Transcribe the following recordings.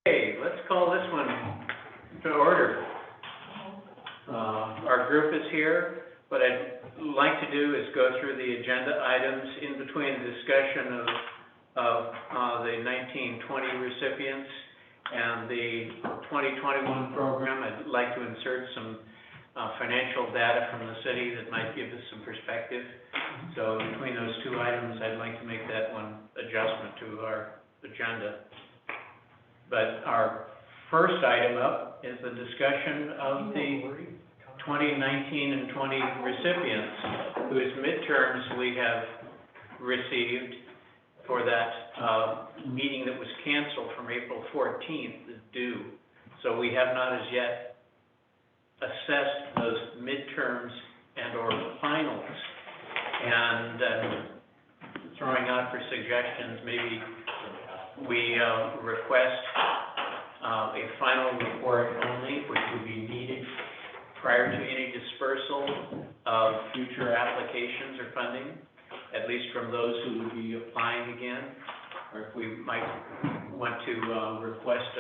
Okay, let's call this one to order. Our group is here. What I'd like to do is go through the agenda items in between the discussion of the 1920 recipients and the 2021 program. I'd like to insert some financial data from the city that might give us some perspective. So between those two items, I'd like to make that one adjustment to our agenda. But our first item up is the discussion of the 2019 and 20 recipients whose midterms we have received for that meeting that was canceled from April 14th is due. So we have not as yet assessed those midterms and or finals. And throwing out for suggestions, maybe we request a final report only, which would be needed prior to any dispersal of future applications or funding, at least from those who would be applying again, or if we might want to request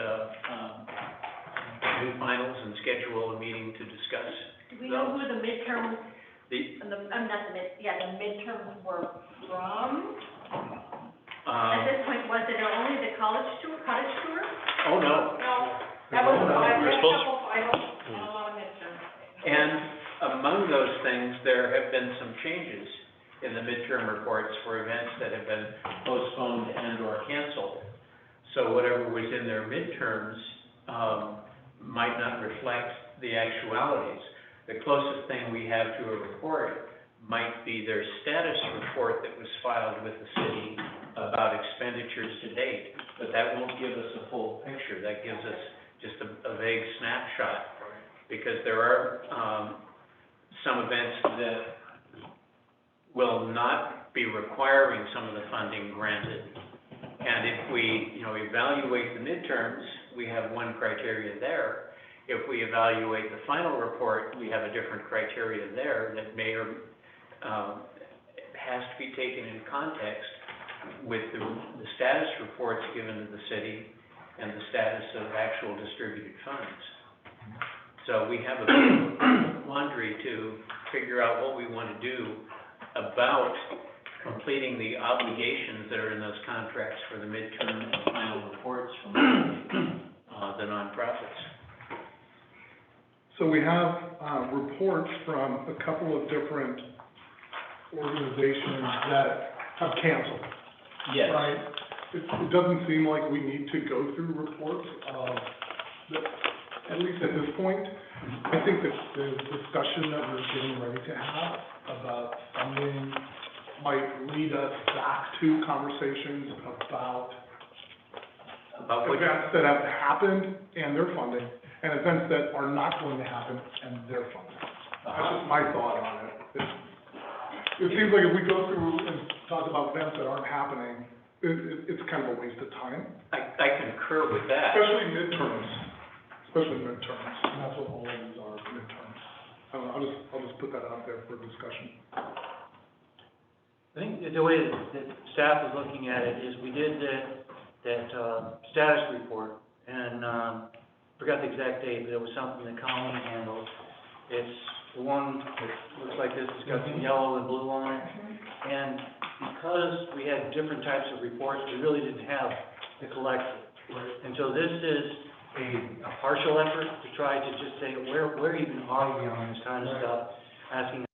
new finals and schedule a meeting to discuss. Do we know who the midterms, the midterms were from? At this point, was it only the cottage tour? Oh, no. No, that was a couple finals Hmm. and a lot of midterms. And among those things, there have been some changes in the midterm reports for events that have been postponed and or canceled. So whatever was in their midterms might not reflect the actualities. The closest thing we have to a report might be their status report that was filed with the city about expenditures to date, but that won't give us a full picture. That gives us just a vague snapshot, because there are some events that will not be requiring some of the funding granted. And if we, evaluate the midterms, we have one criteria there. If we evaluate the final report, we have a different criteria there that may or has to be taken in context with the status reports given to the city and the status of actual distributed funds. So we have a quandary to figure out what we want to do about completing the obligations that are in those contracts for the midterm and final reports from the nonprofits. So we have reports from a couple of different organizations that have canceled. Yes. Right? It doesn't seem like we need to go through reports at least at this point. I think that the discussion that we're getting ready to have about funding might lead us back to conversations about events that have happened and their funding, and events that are not going to happen and their funding. That's just my thought on it. It seems like if we go through and talk about events that aren't happening, it's kind of a waste of time. I concur with that. Especially midterms, and that's what all of these are, midterms. I don't know, I'll just put that out there for discussion. I think the way that staff was looking at it is we did that status report, and forgot the exact date, but it was something that Colleen handled. It's the one that looks like this, it's got some yellow and blue on it. And because we had different types of reports, we really didn't have the collective. And so this is a partial effort to try to just say, where even are we on this kind of stuff, asking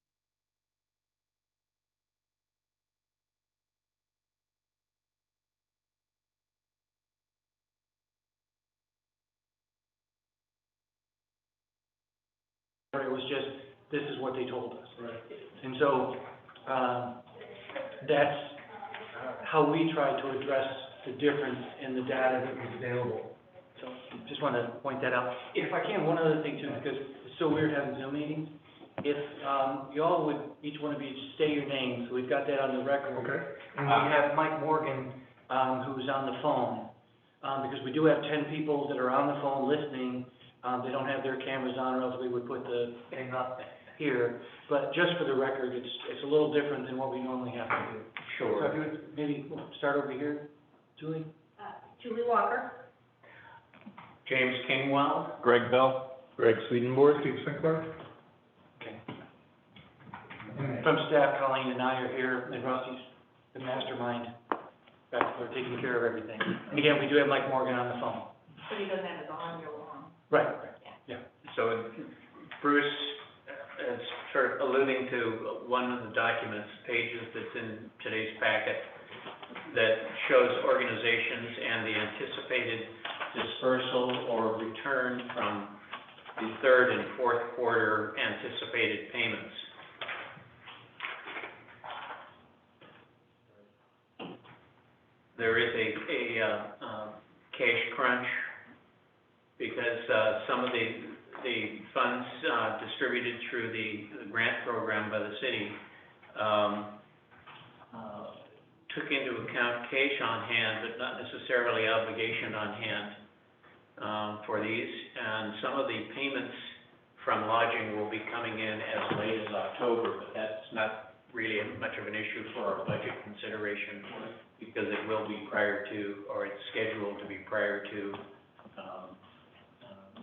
it was just, this is what they told us. Right. And so, that's how we try to address the difference in the data that was available. So, just wanted to point that out. If I can, one other thing too, because it's so weird having Zoom meetings. If, you all would, each one of you state your name, so we've got that on the record. Okay. And we have Mike Morgan, who's on the phone, because we do have 10 people that are on the phone listening. They don't have their cameras on, or else we would put the thing up here. But just for the record, it's a little different than what we normally have to do. Sure. So if you would maybe start over here, Julie? Julie Walker. James Kingwell, Greg Bell. Greg Swedenborg. Steve Sinclair? Okay. From staff, Colleen and I are here, and Rusty's the mastermind, back there taking care of everything. And again, we do have Mike Morgan on the phone. But he doesn't have his audio on. Right. so Bruce is sort of alluding to one of the documents, pages that's in today's packet, that shows organizations and the anticipated dispersal or return from the third and fourth quarter anticipated payments. There is a cash crunch because some of the funds distributed through the grant program by the city took into account cash on hand, but not necessarily obligation on hand for these. And some of the payments from lodging will be coming in as late as October, but that's not really much of an issue for our budget consideration because it will be prior to, or it's scheduled to be prior to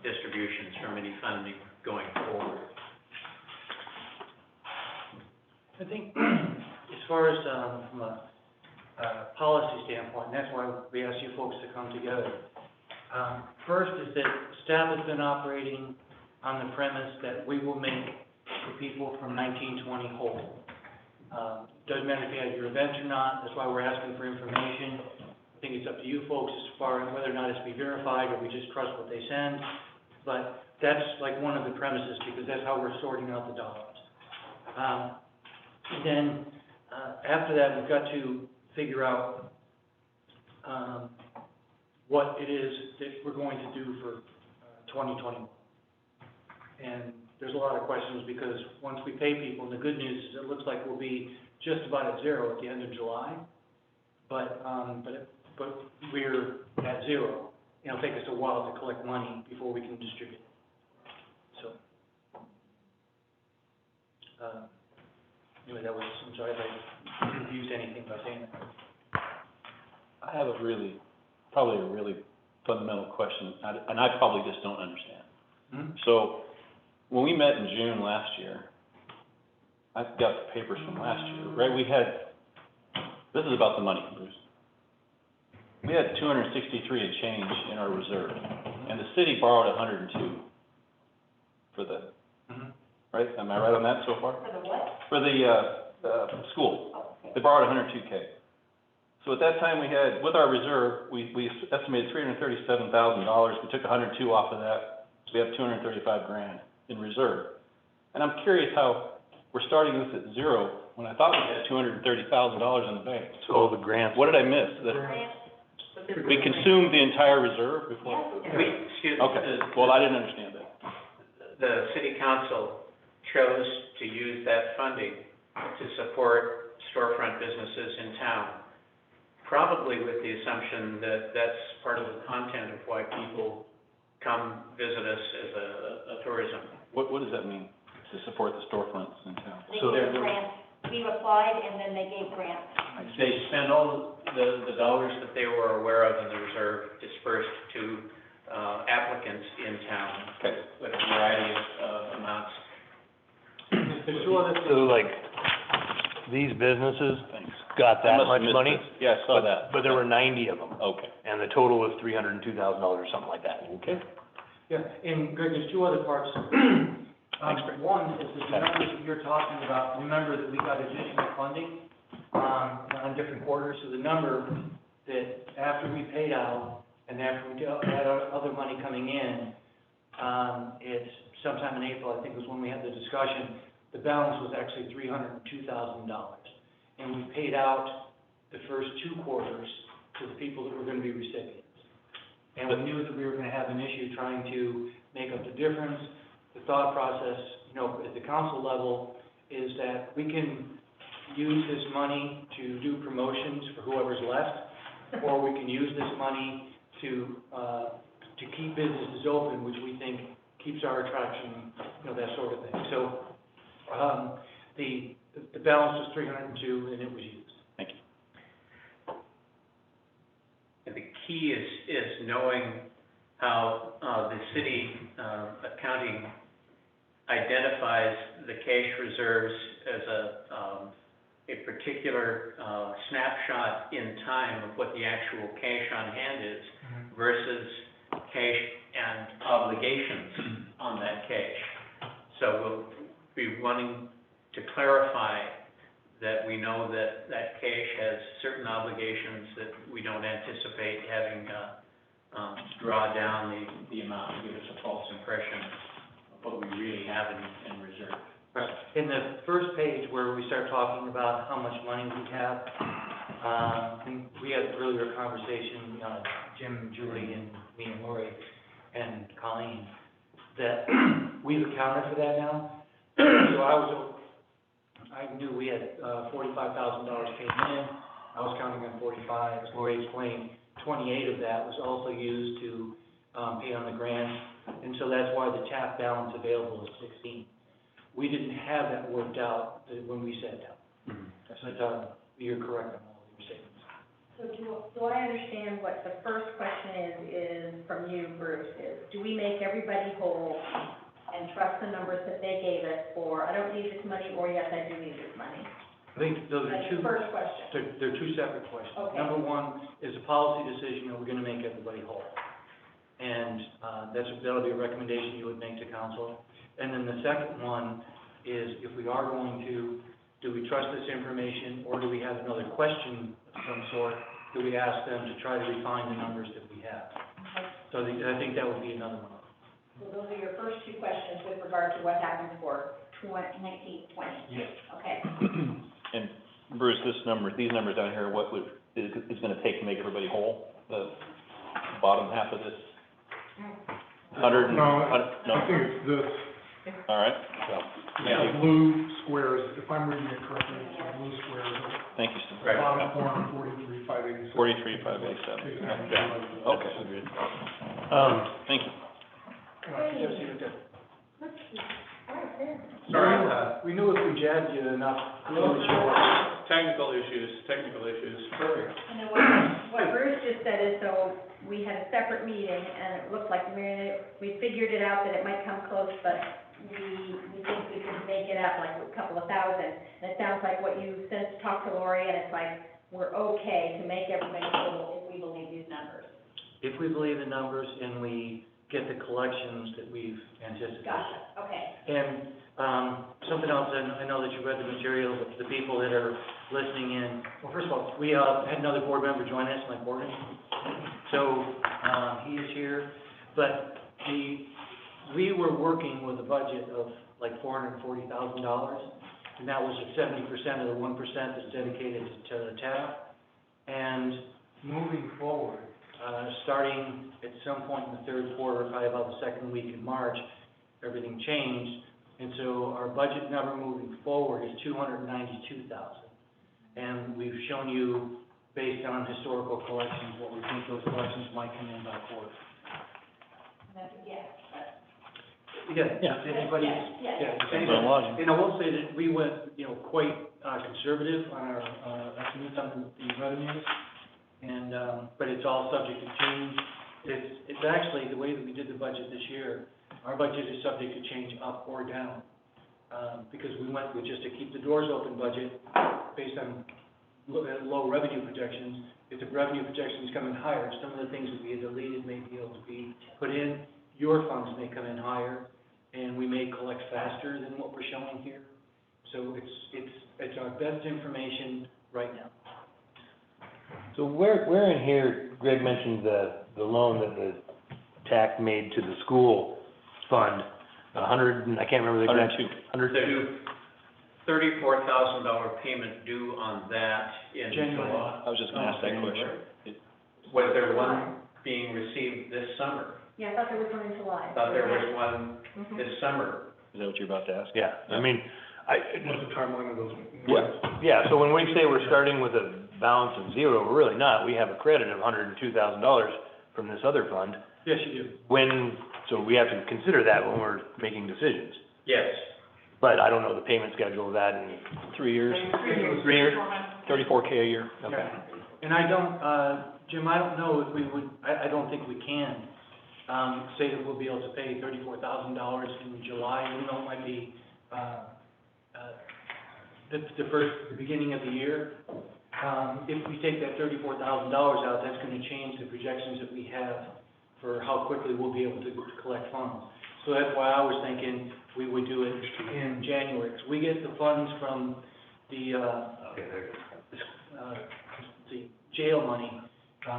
distributions from any funding going forward. I think as far as from a policy standpoint, and that's why we asked you folks to come together. First is that staff has been operating on the premise that we will make the people from 1920 whole. Doesn't matter if you had your event or not, that's why we're asking for information. I think it's up to you folks as far as whether or not it's be verified or we just trust what they send. But that's like one of the premises because that's how we're sorting out the dollars. And then after that, we've got to figure out what it is that we're going to do for 2021. And there's a lot of questions because once we pay people, and the good news is it looks like we'll be just about at zero at the end of July. But we're at zero. It'll take us a while to collect money before we can distribute it. So, anyway, that was, I'm sorry if I confused anything by saying that. I have probably a really fundamental question, and I probably just don't understand. Hmm? So, when we met in June last year, I've got the papers from last year, right? This is about the money, Bruce. We had 263 and change in our reserve, and the city borrowed 102 for the, right? Am I right on that so far? For the what? For the school. They borrowed 102K. So at that time we had, with our reserve, we estimated $337,000. We took 102 off of that, so we have 235 grand in reserve. And I'm curious how we're starting this at zero when I thought we had $230,000 in the bank. So the grants. What did I miss? We consumed the entire reserve before? Excuse me. Okay, well, I didn't understand that. The city council chose to use that funding to support storefront businesses in town, probably with the assumption that that's part of the content of why people come visit us as a tourism. What does that mean, to support the storefronts in town? They gave grants. We applied and then they gave grants. They spent all the dollars that they were aware of in the reserve dispersed to applicants in town with a variety of amounts. So like, these businesses got that much money? Yeah, I saw that. But there were 90 of them, Okay. and the total was $302,000 or something like that. Okay. Yeah, and Greg, there's two other parts. One is the numbers that you're talking about. Remember that we got additional funding on different quarters. So the number that after we paid out and after we had other money coming in, it's sometime in April, I think was when we had the discussion, the balance was actually $302,000. And we paid out the first 2 quarters to the people that were going to be recipients. And we knew that we were going to have an issue trying to make up the difference. The thought process, at the council level, is that we can use this money to do promotions for whoever's left, or we can use this money to keep businesses open, which we think keeps our attraction, that sort of thing. So, the balance was 302, and it was used. Thank you. And the key is knowing how, the city, accounting identifies the cash reserves as a particular, snapshot in time of what the actual cash on hand is versus cash and obligations on that cash. So we'll be wanting to clarify that we know that that cash has certain obligations that we don't anticipate having, draw down the amount to give us a false impression of what we really have in reserve. Right. In the first page where we start talking about how much money we have, I think we had an earlier conversation, Jim, Julie, and me and Lori, and Colleen, that we've accounted for that now. So I knew we had $45,000 paid in. I was counting on 45, as Lori explained. 28 of that was also used to pay on the grant, and so that's why the TAP balance available is 16. We didn't have that worked out when we sat down. But you're correct on all of your statements. So do I understand what the first question is from you, Bruce, is do we make everybody whole and trust the numbers that they gave us for, I don't need this money, or yes, I do need this money? I think those are That's two. the first question. They're two separate questions. Okay. Number one is a policy decision that we're gonna make everybody whole. And, that'll be a recommendation you would make to council. And then the second one is if we are going to, do we trust this information, or do we have another question of some sort? Do we ask them to try to refine the numbers that we have? So I think that would be another one. So those are your first two questions with regard to what happened for 1920. Yes. Okay. And Bruce, these numbers down here, what is gonna take to make everybody whole? The bottom half of this? 100 and, No, no, I think it's this, all right, the blue squares, if I'm reading it correctly, it's the blue squares. thank you, Steve. Right. Bottom corner, 43,587. 43,587, okay, thank you. Sorry, We knew if we jabbed you enough, we would show up. Technical issues. perfect. And then what Bruce just said is, so we had a separate meeting, and it looked like we figured it out that it might come close, but we think we could make it up like a couple of thousand. And it sounds like what you said, talked to Lori, and it's like, we're okay to make everybody whole if we believe these numbers. If we believe the numbers and we get the collections that we've anticipated. Gotcha, okay. And, something else, and I know that you read the materials, but the people that are listening in, well, first of all, we, had another board member join us, Mike Morgan. So, he is here, but we were working with a budget of like $440,000, and that was at 70% of the 1% that's dedicated to the TAP. And moving forward, starting at some point in the third quarter, probably about the second week in March, everything changed. And so our budget number moving forward is $292,000. And we've shown you, based on historical collections, what we think those collections might come in by quarter. That's a guess, but. Yeah. Anybody? Yes. Yeah. Depends on lodging. And I will say that we went, quite, conservative on our, estimates on the revenues. And, but it's all subject to change. It's actually, the way that we did the budget this year, our budget is subject to change up or down. Because we went with just a keep the doors open budget based on low revenue projections. If the revenue projections come in higher, some of the things that we had deleted may be able to be put in. Your funds may come in higher, and we may collect faster than what we're showing here. So it's our best information right now. So where in here, Greg mentioned the loan that the TAC made to the school fund, I can't remember the exact. 102. There's $34,000 payment due on that in January. July. I was just gonna ask that question. Was there one being received this summer? Yeah, I thought there was one in July. Thought there was one Mhm. this summer. Is that what you're about to ask? Yeah, I mean, What's the timeline of those? yeah, so when we say we're starting with a balance of zero, we're really not. We have a credit of $102,000 from this other fund. Yes, you do. So we have to consider that when we're making decisions. Yes. But I don't know the payment schedule of that in 3 years, 3 years. $34K a year. Okay. And I don't, Jim, I don't know if we would, I don't think we can say that we'll be able to pay $34,000 in July, even though it might be, the beginning of the year. If we take that $34,000 out, that's gonna change the projections that we have for how quickly we'll be able to collect funds. So that's why I was thinking we would do it in January, 'cause we get the funds from the jail money,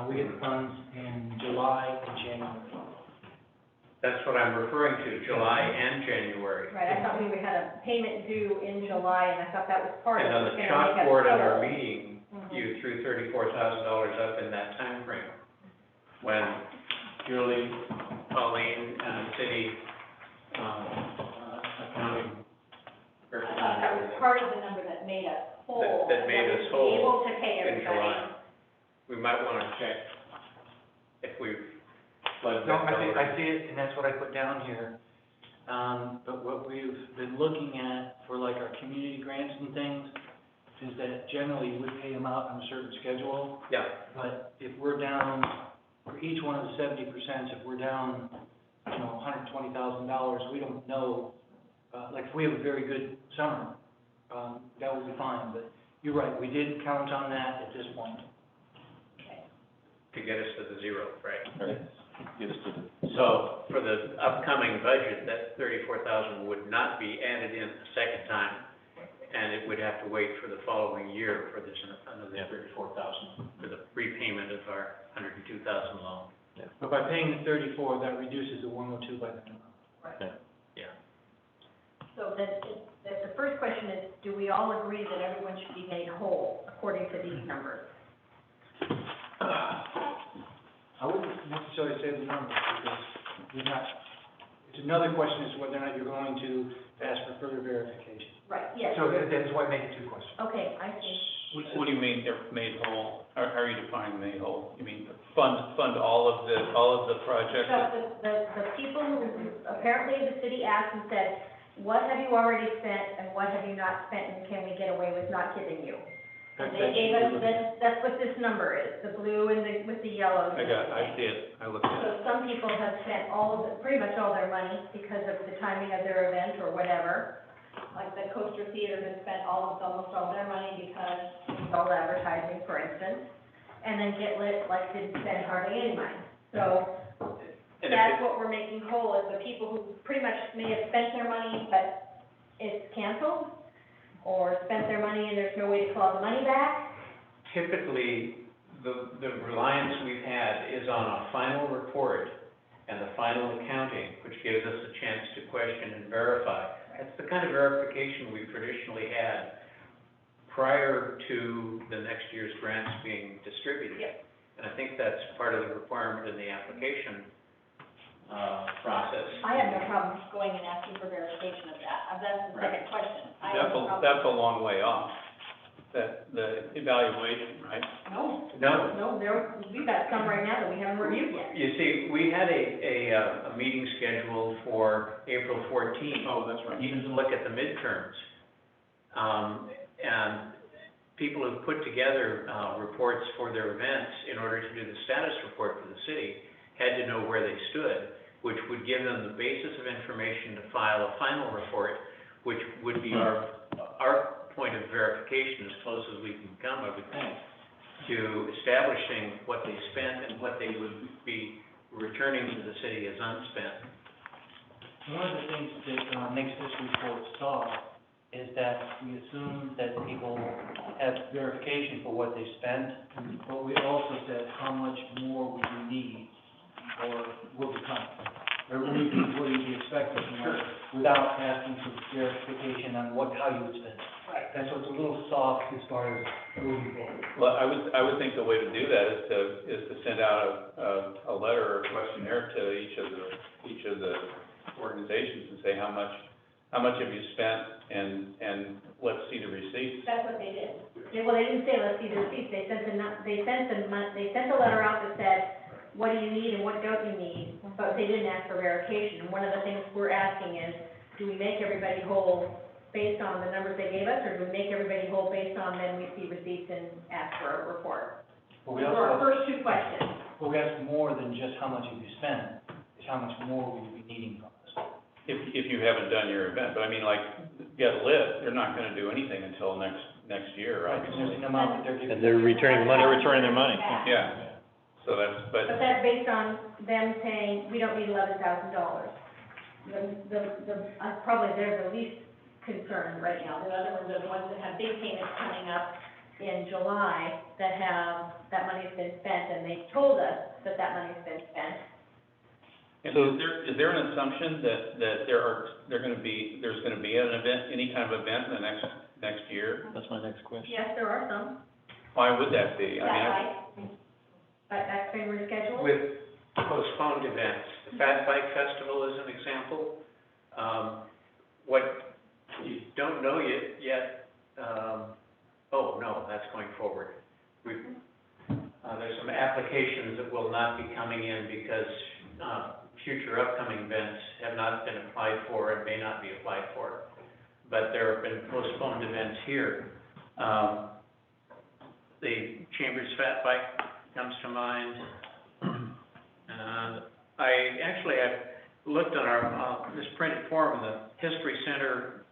we get the funds in July and January. That's what I'm referring to, July and January. Right, I thought we had a payment due in July, and I thought that was part of it. And on the It's gonna make us chalkboard at our total. meeting, Mhm. you threw $34,000 up in that time frame when Julie, Pauline, and city, accounting I thought that was part of the number that made us whole. That made us whole Be able to pay in everybody. July. We might wanna check if we've plugged No, that number. I see it, and that's what I put down here. But what we've been looking at for like our community grants and things is that generally we pay them out on a certain schedule. Yeah, But if we're down, for each one of the 70%, if we're down, $120,000, we don't know, like if we have a very good summer, that will be fine, but you're right, we did count on that at this point. to get us to the zero, right? Right. Get us to the, So for the upcoming budget, that 34,000 would not be added in a second time, and it would have to wait for the following year for this, another 34,000 for the repayment of our 102,000 loan. But by paying the 34, that reduces the 102 by the number. Yeah. So the first question is, do we all agree that everyone should be made whole according to these numbers? I wouldn't necessarily say the numbers, because we're not, it's another question as to whether or not you're going to ask for further verification. Right, yes. So that's why I make it two questions. Okay, I see. What do you mean they're made whole? How are you defining made whole? You mean fund all of the projects? So the people who, apparently the city asked and said, what have you already spent and what have you not spent and can we get away with not giving you? And they gave us, that's what this number is, the blue and with the yellow. I see it, I looked at it. So some people have spent pretty much all their money because of the timing of their event or whatever. Like the Coaster Theater has spent almost all their money because it's all advertising, for instance. And then Get Lit, like, didn't spend hardly any money. So And that's what we're making whole, is the people who pretty much may have spent their money, but it's canceled, or spent their money and there's no way to claw the money back. Typically, the reliance we've had is on a final report and the final accounting, which gives us a chance to question and verify. That's the kind of verification we've traditionally had prior to the next year's grants being distributed. Yep. And I think that's part of the requirement in the application process. I have no problem going and asking for verification of that. That's the second question. I have no problem. That's a long way off, the evaluation, right? No, we've got some right now that we haven't reviewed yet. You see, we had a meeting scheduled for April 14th. Oh, that's right. Even to look at the midterms. And people who've put together reports for their events in order to do the status report for the city had to know where they stood, which would give them the basis of information to file a final report, which would be our point of verification, as close as we can come, I would think, to establishing what they spent and what they would be returning to the city as unspent. One of the things that makes this report soft is that we assume that people have verification for what they spent, but we also said how much more would you need or will become. Or will you be expecting, without asking for verification on how you would spend it. Right. That's what's a little soft as far as moving forward. Well, I would think the way to do that is to send out a letter or a questionnaire to each of the organizations and say how much have you spent, and let's see the receipts. That's what they did. Well, they didn't say, let's see the receipts. They sent a letter out that said, what do you need and what don't you need? But they didn't ask for verification. And one of the things we're asking is, do we make everybody whole based on the numbers they gave us, or do we make everybody whole based on then we see receipts and ask for a report? But we Those were our also, first two questions. but we ask more than just how much have you spent. It's how much more will you be needing from us? If you haven't done your event, but I mean, like, Get Lit, they're not gonna do anything until next year, Right, because there's obviously. an amount that they're giving. And they're returning the money. They're returning their money. Yeah, so that's, But that's based on them saying, we don't need $11,000. Probably they're the least concerned right now. The other ones are the ones that have big payments coming up in July that money's been spent, and they've told us that money's been spent. And So- is there an assumption that there's gonna be an event, any kind of event in the next year? That's my next question. Yes, there are some. Why would that be? I mean, But that's been rescheduled? With postponed events, the Fat Bike Festival is an example. What you don't know yet, oh, no, that's going forward. There's some applications that will not be coming in because, future upcoming events have not been applied for and may not be applied for. But there have been postponed events here. The Chambers Fat Bike comes to mind. I've looked on our, this printed form, the History Center,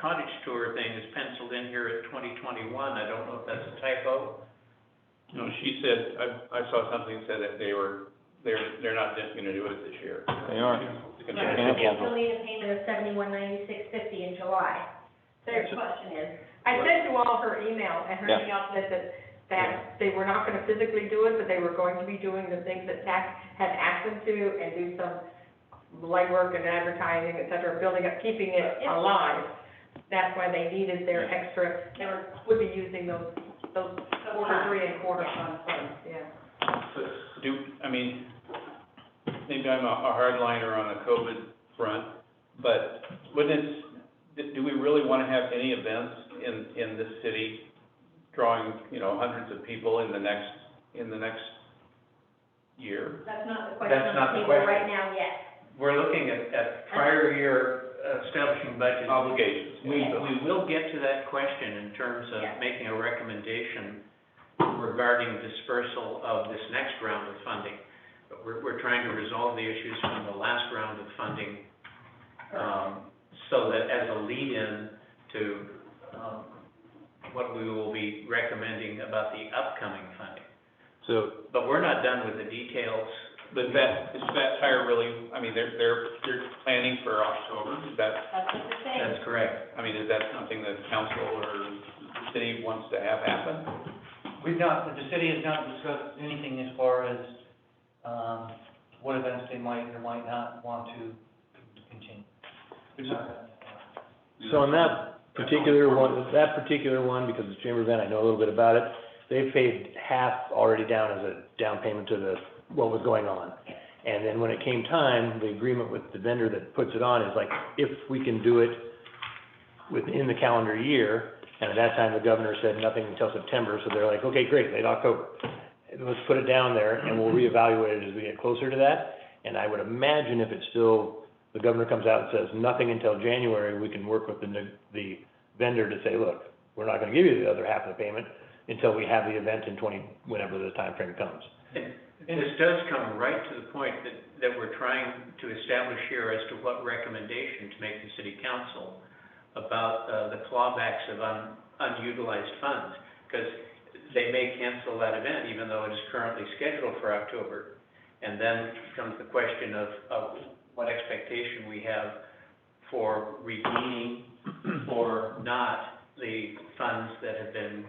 cottage tour thing is penciled in here at 2021. I don't know if that's a typo. no, she said, I saw something that said that they're not just gonna do it this year. They aren't. It's gonna Right. be Yeah. They still need a payment of $71.9650 in July. Their question is, I sent you all her email, and her Yeah. email said that they were not gonna physically do it, but they were going to be doing the things that TAC had asked them to, and do some legwork and advertising, et cetera, building up, keeping it alive. That's why they needed their extra, would be using those quarter three and quarter funds, yeah. I mean, maybe I'm a hardliner on the COVID front, but do we really wanna have any events in this city drawing, hundreds of people in the next year? That's not the question That's on not the the table question. right now yet. We're looking at prior year establishing budgets. Obligations. We will get to that question in terms Yeah. of making a recommendation regarding dispersal of this next round of funding. But we're trying to resolve the issues from the last round of funding, so that as a lead-in to, what we will be recommending about the upcoming funding. So, But we're not done with the details. But is that tire really, I mean, they're planning for October, is that, That's what they're saying. That's correct. I mean, is that something that council or the city wants to have happen? The city has not discussed anything as far as, what events they might or might not want to continue. We've not gotten that far. so on that particular one, because it's Chamber event, I know a little bit about it, they've paid half already down as a down payment to what was going on. And then when it came time, the agreement with the vendor that puts it on is like, if we can do it within the calendar year, and at that time, the governor said nothing until September, so they're like, okay, great, late October. Let's put it down there, and we'll reevaluate it as we get closer to that. And I would imagine if it's still, the governor comes out and says nothing until January, we can work with the vendor to say, look, we're not gonna give you the other half of the payment until we have the event in whenever the time frame comes. And this does come right to the point that we're trying to establish here as to what recommendation to make the city council about the clawbacks of unutilized funds, because they may cancel that event even though it is currently scheduled for October. And then comes the question of what expectation we have for regaining or not the funds that have been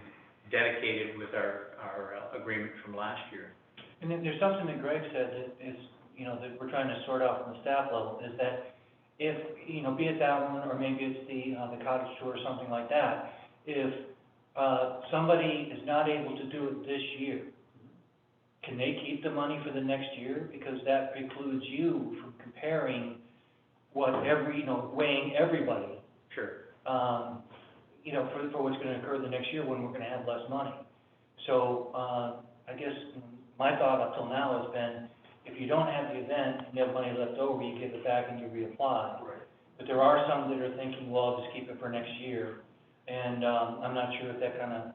dedicated with our agreement from last year. And then there's something that Greg said that is, that we're trying to sort out from the staff level, is that if, be it that one, or maybe it's the cottage tour or something like that, if, somebody is not able to do it this year, can they keep the money for the next year? Because that precludes you from comparing weighing everybody, Sure. for what's gonna occur the next year when we're gonna have less money. So, I guess my thought up till now has been, if you don't have the event and you have money left over, you give it back and you reapply. Right. But there are some that are thinking, well, I'll just keep it for next year. And, I'm not sure if that kinda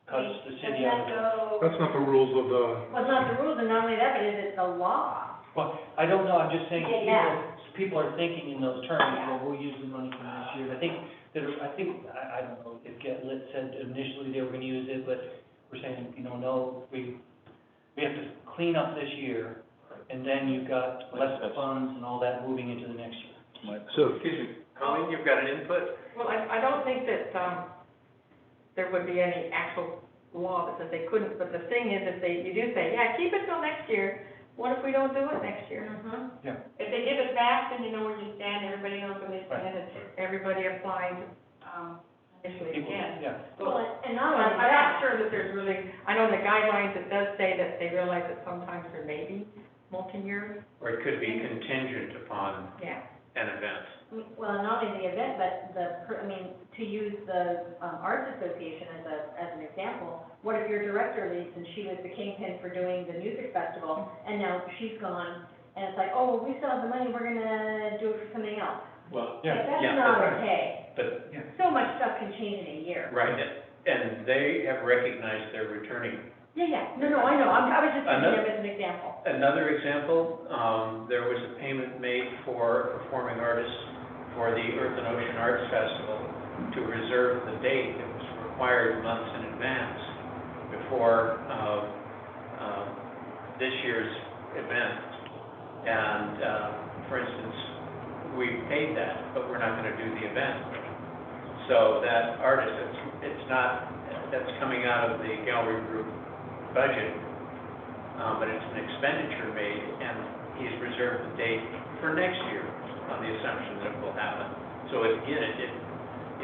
cuts the city out of it. That's not the rules of the, Well, it's not the rules, and not only that, but it's the law. Well, I don't know, I'm just saying, Yeah. people are thinking in those terms, Yeah. well, we'll use the money from this year. I think I don't know if Get-Lit said initially they were gonna use it, but we're saying, no, we have to clean up this year, and then you've got less funds and all that moving into the next year. So, Excuse me, Colleen, you've got an input? Well, I don't think that, there would be any actual law that says they couldn't, but the thing is, if you do say, yeah, keep it till next year, what if we don't do it next year? Mhm. If they give it back, then you know where you stand, everybody knows where they stand, and everybody applies, initially People- again. Yeah. Well, and not I'm only not that, sure that there's really, I know in the guidelines, it does say that they realize that sometimes there may be multi-years, Or it could be contingent upon yeah. an event. well, not only the event, but to use the, Arts Association as an example, what if your director leaves and she was the kingpin for doing the music festival, and now she's gone, and it's like, oh, well, we still have the money, we're gonna do it for something else. Well, Yeah. That's yeah, not that's right. okay. But, So much stuff can change in a year. right, and they have recognized they're returning. Yeah, no, I know, I was just using Another- them as an example. Another example, there was a payment made for a performing artist for the Earth and Ocean Arts Festival to reserve the date. It was required months in advance before, this year's event. And, for instance, we paid that, but we're not gonna do the event. So that artist, that's coming out of the gallery group budget, but it's an expenditure made, and he's reserved the date for next year on the assumption that it will happen. So again,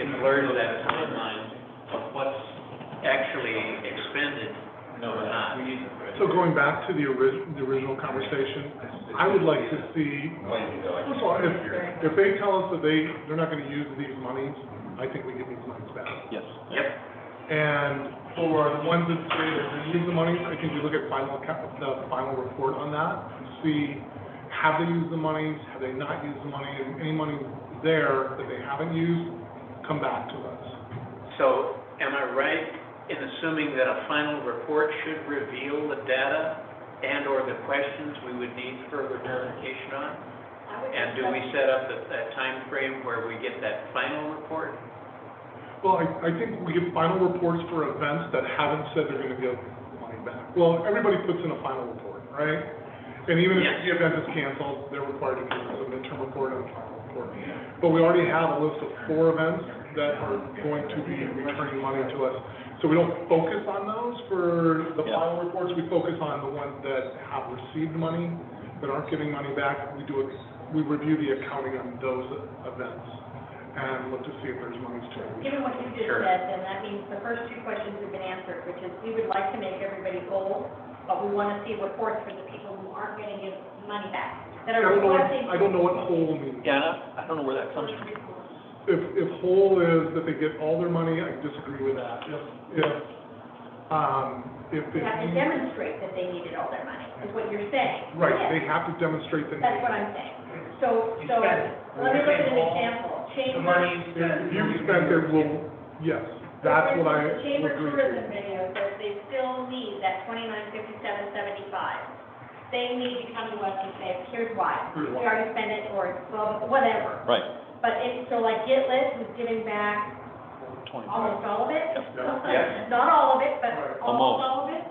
it blurs that timeline of what's actually expended or not. So going back to the original conversation, I would like to see, first of all, if they tell us that they're not gonna use these monies, I think we give these monies back. Yes. Yep, And for the ones that say they're gonna use the money, I think we look at the final report on that, and see, have they used the monies, have they not used the money, and any money there that they haven't used, come back to us. so am I right in assuming that a final report should reveal the data and/or the questions we would need further verification on? And do we set up that time frame where we get that final report? Well, I think we get final reports for events that haven't said they're gonna give money back. Well, everybody puts in a final report, right? And even if Yes. the event is canceled, they're required to give us a midterm report and a final report. But we already have a list of 4 events that are going to be returning money to us. So we don't focus on those for the Yeah. final reports, we focus on the ones that have received money, that aren't giving money back. We review the accounting on those events and look to see if there's monies to it. Given what you just Sure. said, then that means the first 2 questions have been answered, which is, we would like to make everybody whole, but we want to see reports for the people who aren't going to give money back, that I are don't know requesting. I don't know what whole means. Yeah, and I don't know where that comes from. If whole is that they get all their money, I disagree with that. If They have to it, demonstrate that they needed all their money, is what you're saying. right, Yes, they have to demonstrate that. that's what I'm saying. So, You let spend me it. look at an example. The Chamber. money If you spent it, will, yes, that's what I The Chamber would agree Tourism to. video says they still need that $29.57.75. They need to come to us and say, here's why. Here's We why. already spent it, or well, whatever. Right. But so like Get Lit was giving back 25. almost all of it. Yeah. Not all of it, but almost Almost. all of it.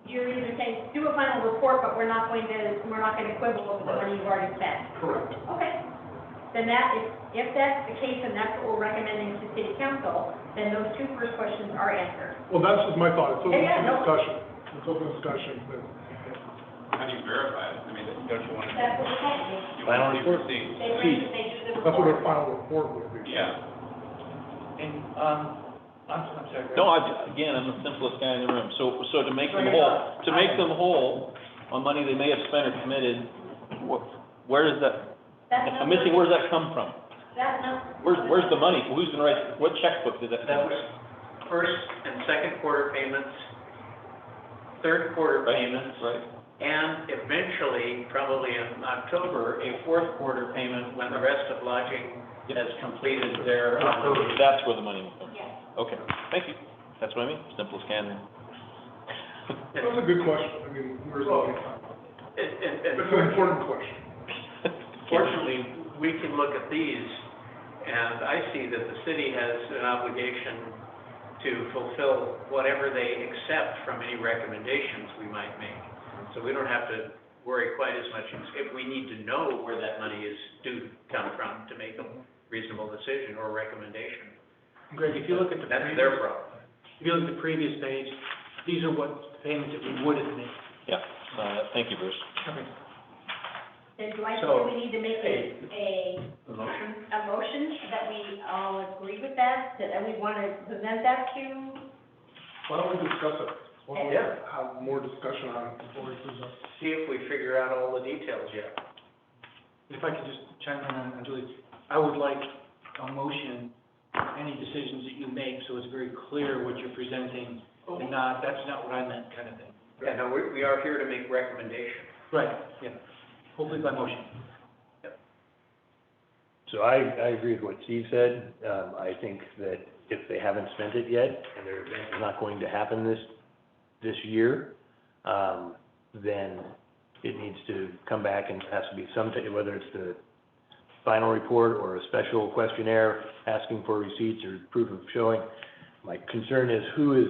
You're either saying, do a final report, but we're not going to quibble over the money you've already spent. Correct. Okay. Then if that's the case and that's what we're recommending to city council, then those 2 first questions are answered. Well, that's just my thought, it's open Yeah, no. discussion, it's open discussion, but How do you verify it? I mean, don't you want to, That's what we're saying. you Final want to see report. receipts? They bring, they do the report. that's what their final report would be. Yeah. And, I'm sorry. Greg. No, again, I'm the simplest guy in the room. So to make them whole on money they may have spent or committed, where does that, That I'm number- missing, where does that come from? That number. Where's the money? Who's gonna write, what checkbook did that That come was from? first and second quarter payments, third quarter Right, payments, right. and eventually, probably in October, a fourth quarter payment when the rest of lodging has completed their operation. That's where the money will come Yes. from. Okay, thank you. That's what I mean, simple as can. That's a good question, I mean, where's the money from? It's an important question. Fortunately, we can look at these, and I see that the city has an obligation to fulfill whatever they accept from any recommendations we might make. So we don't have to worry quite as much, if we need to know where that money is due to come from to make a reasonable decision or recommendation. Greg, if you look at the That's previous, their problem. if you look at the previous page, these are what payments that we would have made. Yeah, thank you, Bruce. Okay. Then do I So- think we need to make a The motion? motion that we all agree with that, and we want to present that to? Why don't we discuss it? Why don't we Yeah. have more discussion on it before we present? See if we figure out all the details yet. If I could just chime in on Julie, I would like a motion, any decisions that you make, so it's very clear what you're presenting, and not, that's not what I meant, kind of thing. Yeah, no, we are here to make recommendations. Right, yeah, hopefully by motion. So I agree with what Steve said. I think that if they haven't spent it yet, and their event is not going to happen this year, then it needs to come back and has to be whether it's the final report or a special questionnaire asking for receipts or proof of showing. My concern is who is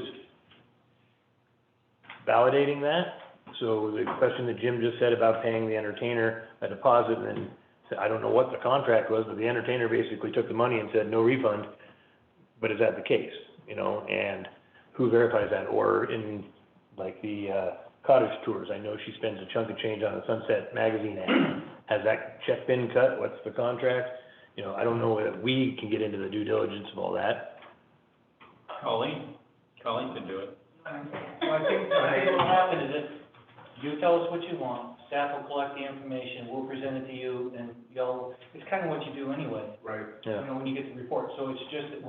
validating that? So the question that Jim just said about paying the entertainer a deposit, and then, I don't know what the contract was, but the entertainer basically took the money and said, no refund, but is that the case, you know, and who verifies that? Or in, like, the, cottage tours, I know she spends a chunk of change on the Sunset Magazine ad. Has that check been cut? What's the contract? You know, I don't know that we can get into the due diligence of all that. Colleen can do it. I think what'll happen is that you tell us what you want, staff will collect the information, we'll present it to you, and y'all, it's kind of what you do anyway, Right. you know, when you get the report. So it's just that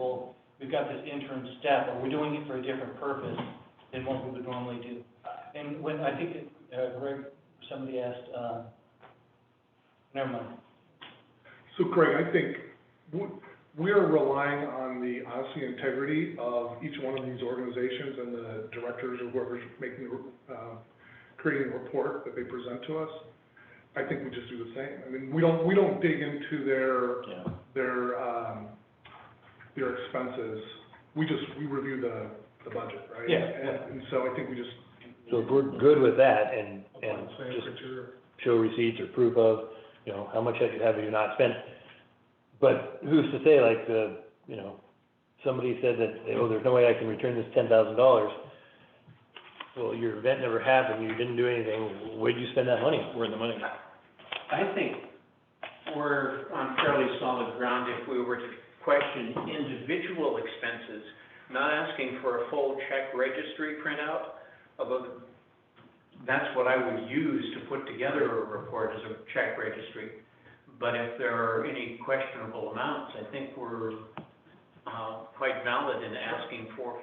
we've got this interim step, and we're doing it for a different purpose than what we would normally do. And when, I think, Greg, somebody asked, never mind. So Craig, I think we are relying on the honesty and integrity of each one of these organizations and the directors or whoever's making, creating a report that they present to us. I think we just do the same. I mean, we don't dig into their expenses. We review the budget, right? Yeah. And so I think we just. So if we're good with that and apply the same just criteria. show receipts or proof of, you know, how much have you not spent? But who's to say, like, you know, somebody said that, oh, there's no way I can return this $10,000. Well, your event never happened, you didn't do anything, where'd you spend that money? Where's the money? I think we're on fairly solid ground if we were to question individual expenses, not asking for a full check registry printout, although that's what I would use to put together a report as a check registry. But if there are any questionable amounts, I think we're quite valid in asking for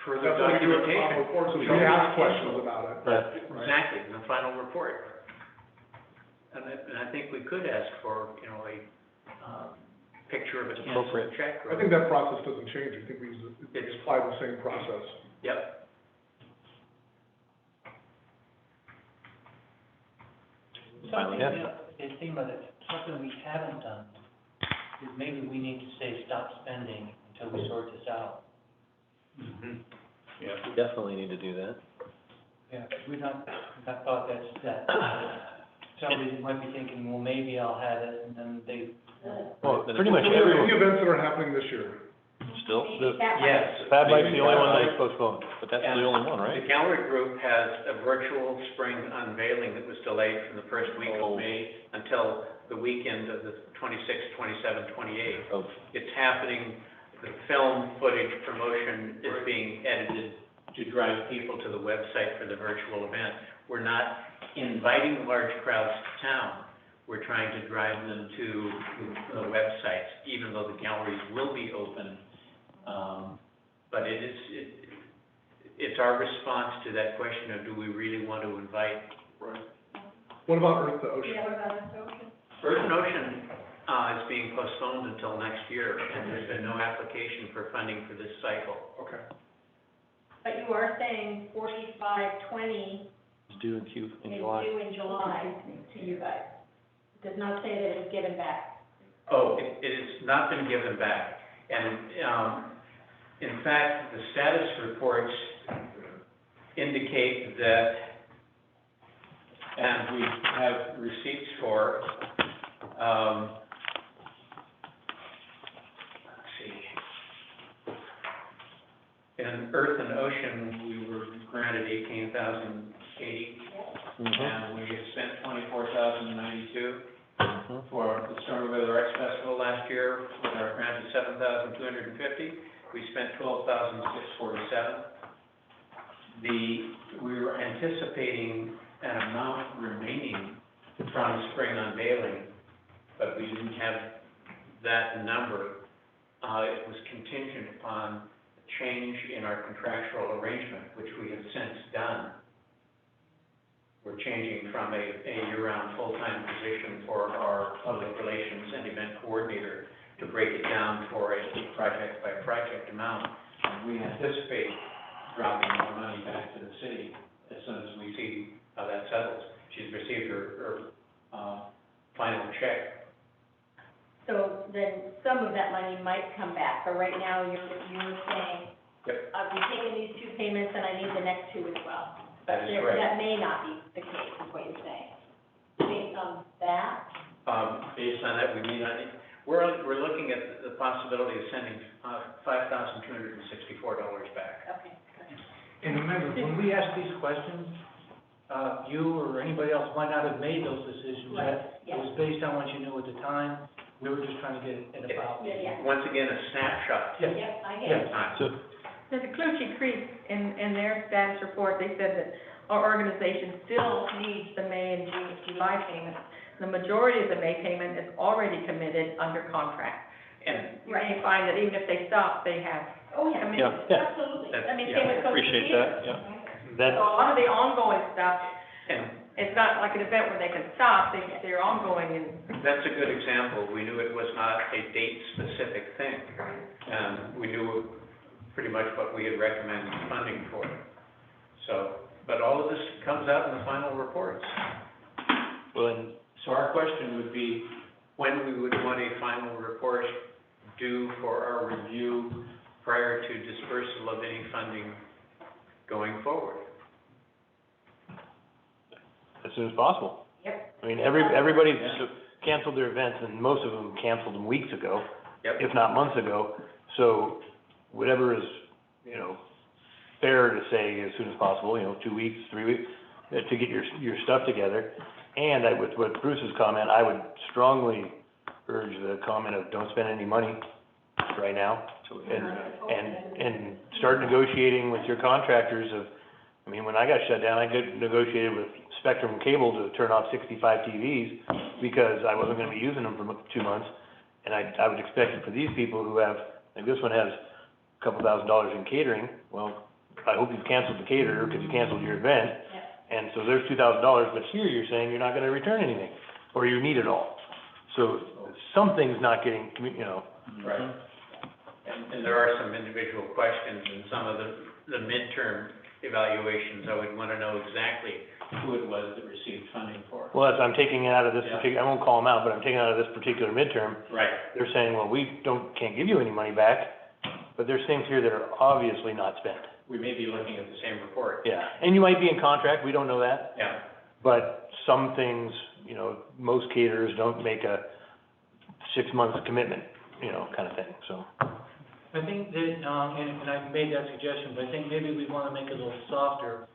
further That's what we do in the final documentation. report, so we can ask questions about it. Right. Exactly, in the final report. And I think we could ask for, you know, a picture of a canceled Appropriate. check. I think that process doesn't change. I think we apply the same process. Yep. Something, Yeah. you know, it seemed like something we haven't done is maybe we need to say, stop spending until we sort this out. Yeah. We definitely need to do that. Yeah, we've not thought that. Somebody might be thinking, well, maybe I'll have it, and then they, Well, Then pretty much Do we have any everyone, events that are happening this year? Still, Maybe that might- Yes. Fab Like's the only one that was postponed. but that's And the only one, The right? gallery group has a virtual spring unveiling that was delayed from the first week Oh. of May until the weekend of the 26th, 27th, 28th. Oh, It's happening, the film footage promotion is being edited to drive people to the website for the virtual event. We're not inviting large crowds to town, we're trying to drive them to the websites, even though the galleries will be open. But it's our response to that question of, do we really want to invite? Right. What about Earth to Ocean? Yeah, what about the social? Earth and Ocean, is being postponed until next year, and there's been no application for funding for this cycle. Okay. But you are saying 4520 It's due in It's July. due in July to you guys. It does not say that it was given back. Oh, it has not been given back. And, in fact, the status reports indicate that, and we have receipts for, let's see. In Earth and Ocean, we were granted $18,080, and we spent $24,092. For the Stormy Weather Arts Festival last year, with our grant of $7,250, we spent $12,647. We were anticipating an amount remaining from spring unveiling, but we didn't have that number. It was contingent upon a change in our contractual arrangement, which we have since done. We're changing from a year-round full-time position for our public relations and event coordinator to break it down for a project-by-project amount. And we anticipate dropping more money back to the city as soon as we see how that settles. She's received her final check. So then some of that money might come back, but right now you're saying, Yep. I've been taking these 2 payments and I need the next 2 as well. That is correct. That may not be the case, is what you're saying. Based on that? Based on that, we may not, we're looking at the possibility of sending $5,264 back. Okay. And remember, when we ask these questions, you or anybody else might not have made those decisions yet. It was based on what you knew at the time. We were just trying to get it about. Yeah. Once again, a snapshot. Yes. Yep, I get it. Time. So, Now, the Clutchie Creek, in their status report, they said that our organization still needs the May and July payments. The majority of the May payment is already committed under contract. And You may find that even if they stop, they have Oh, yeah. committed. yeah, Absolutely. That's- I mean, yeah, same with Coach appreciate Peter. that, yeah. So a that's, lot of the ongoing stuff, And it's not like an event where they can stop, they're ongoing and that's a good example. We knew it was not a date-specific thing. And we knew pretty much what we had recommended funding for. So, but all of this comes out in the final reports. well, and So our question would be, when we would want a final report due for our review prior to dispersal of any funding going forward? as soon as possible. Yep. I mean, everybody's canceled their events, and most of them canceled them weeks ago, Yep. if not months ago. So whatever is, fair to say as soon as possible, 2 weeks, 3 weeks, to get your stuff together. And with Bruce's comment, I would strongly urge the comment of don't spend any money right now. And start negotiating with your contractors when I got shut down, I negotiated with Spectrum Cable to turn off 65 TVs because I wasn't gonna be using them for 2 months. And I would expect it for these people who have, like this one has a couple $1,000s in catering, well, I hope you've canceled the caterer because you canceled your event. And so there's $2,000, but here you're saying you're not gonna return anything, or you need it all. So something's not getting, Right. And there are some individual questions in some of the midterm evaluations. I would want to know exactly who it was that received funding for. Well, I'm taking it out of this Yeah. particular, I won't call them out, but I'm taking it out of this particular midterm. Right. They're saying, well, we can't give you any money back, but there's things here that are obviously not spent. We may be looking at the same report. Yeah, and you might be in contract, we don't know that, Yeah. but some things, most caterers don't make a 6 months commitment, kind of thing, so. I think that, and I made that suggestion, but I think maybe we wanna make it a little softer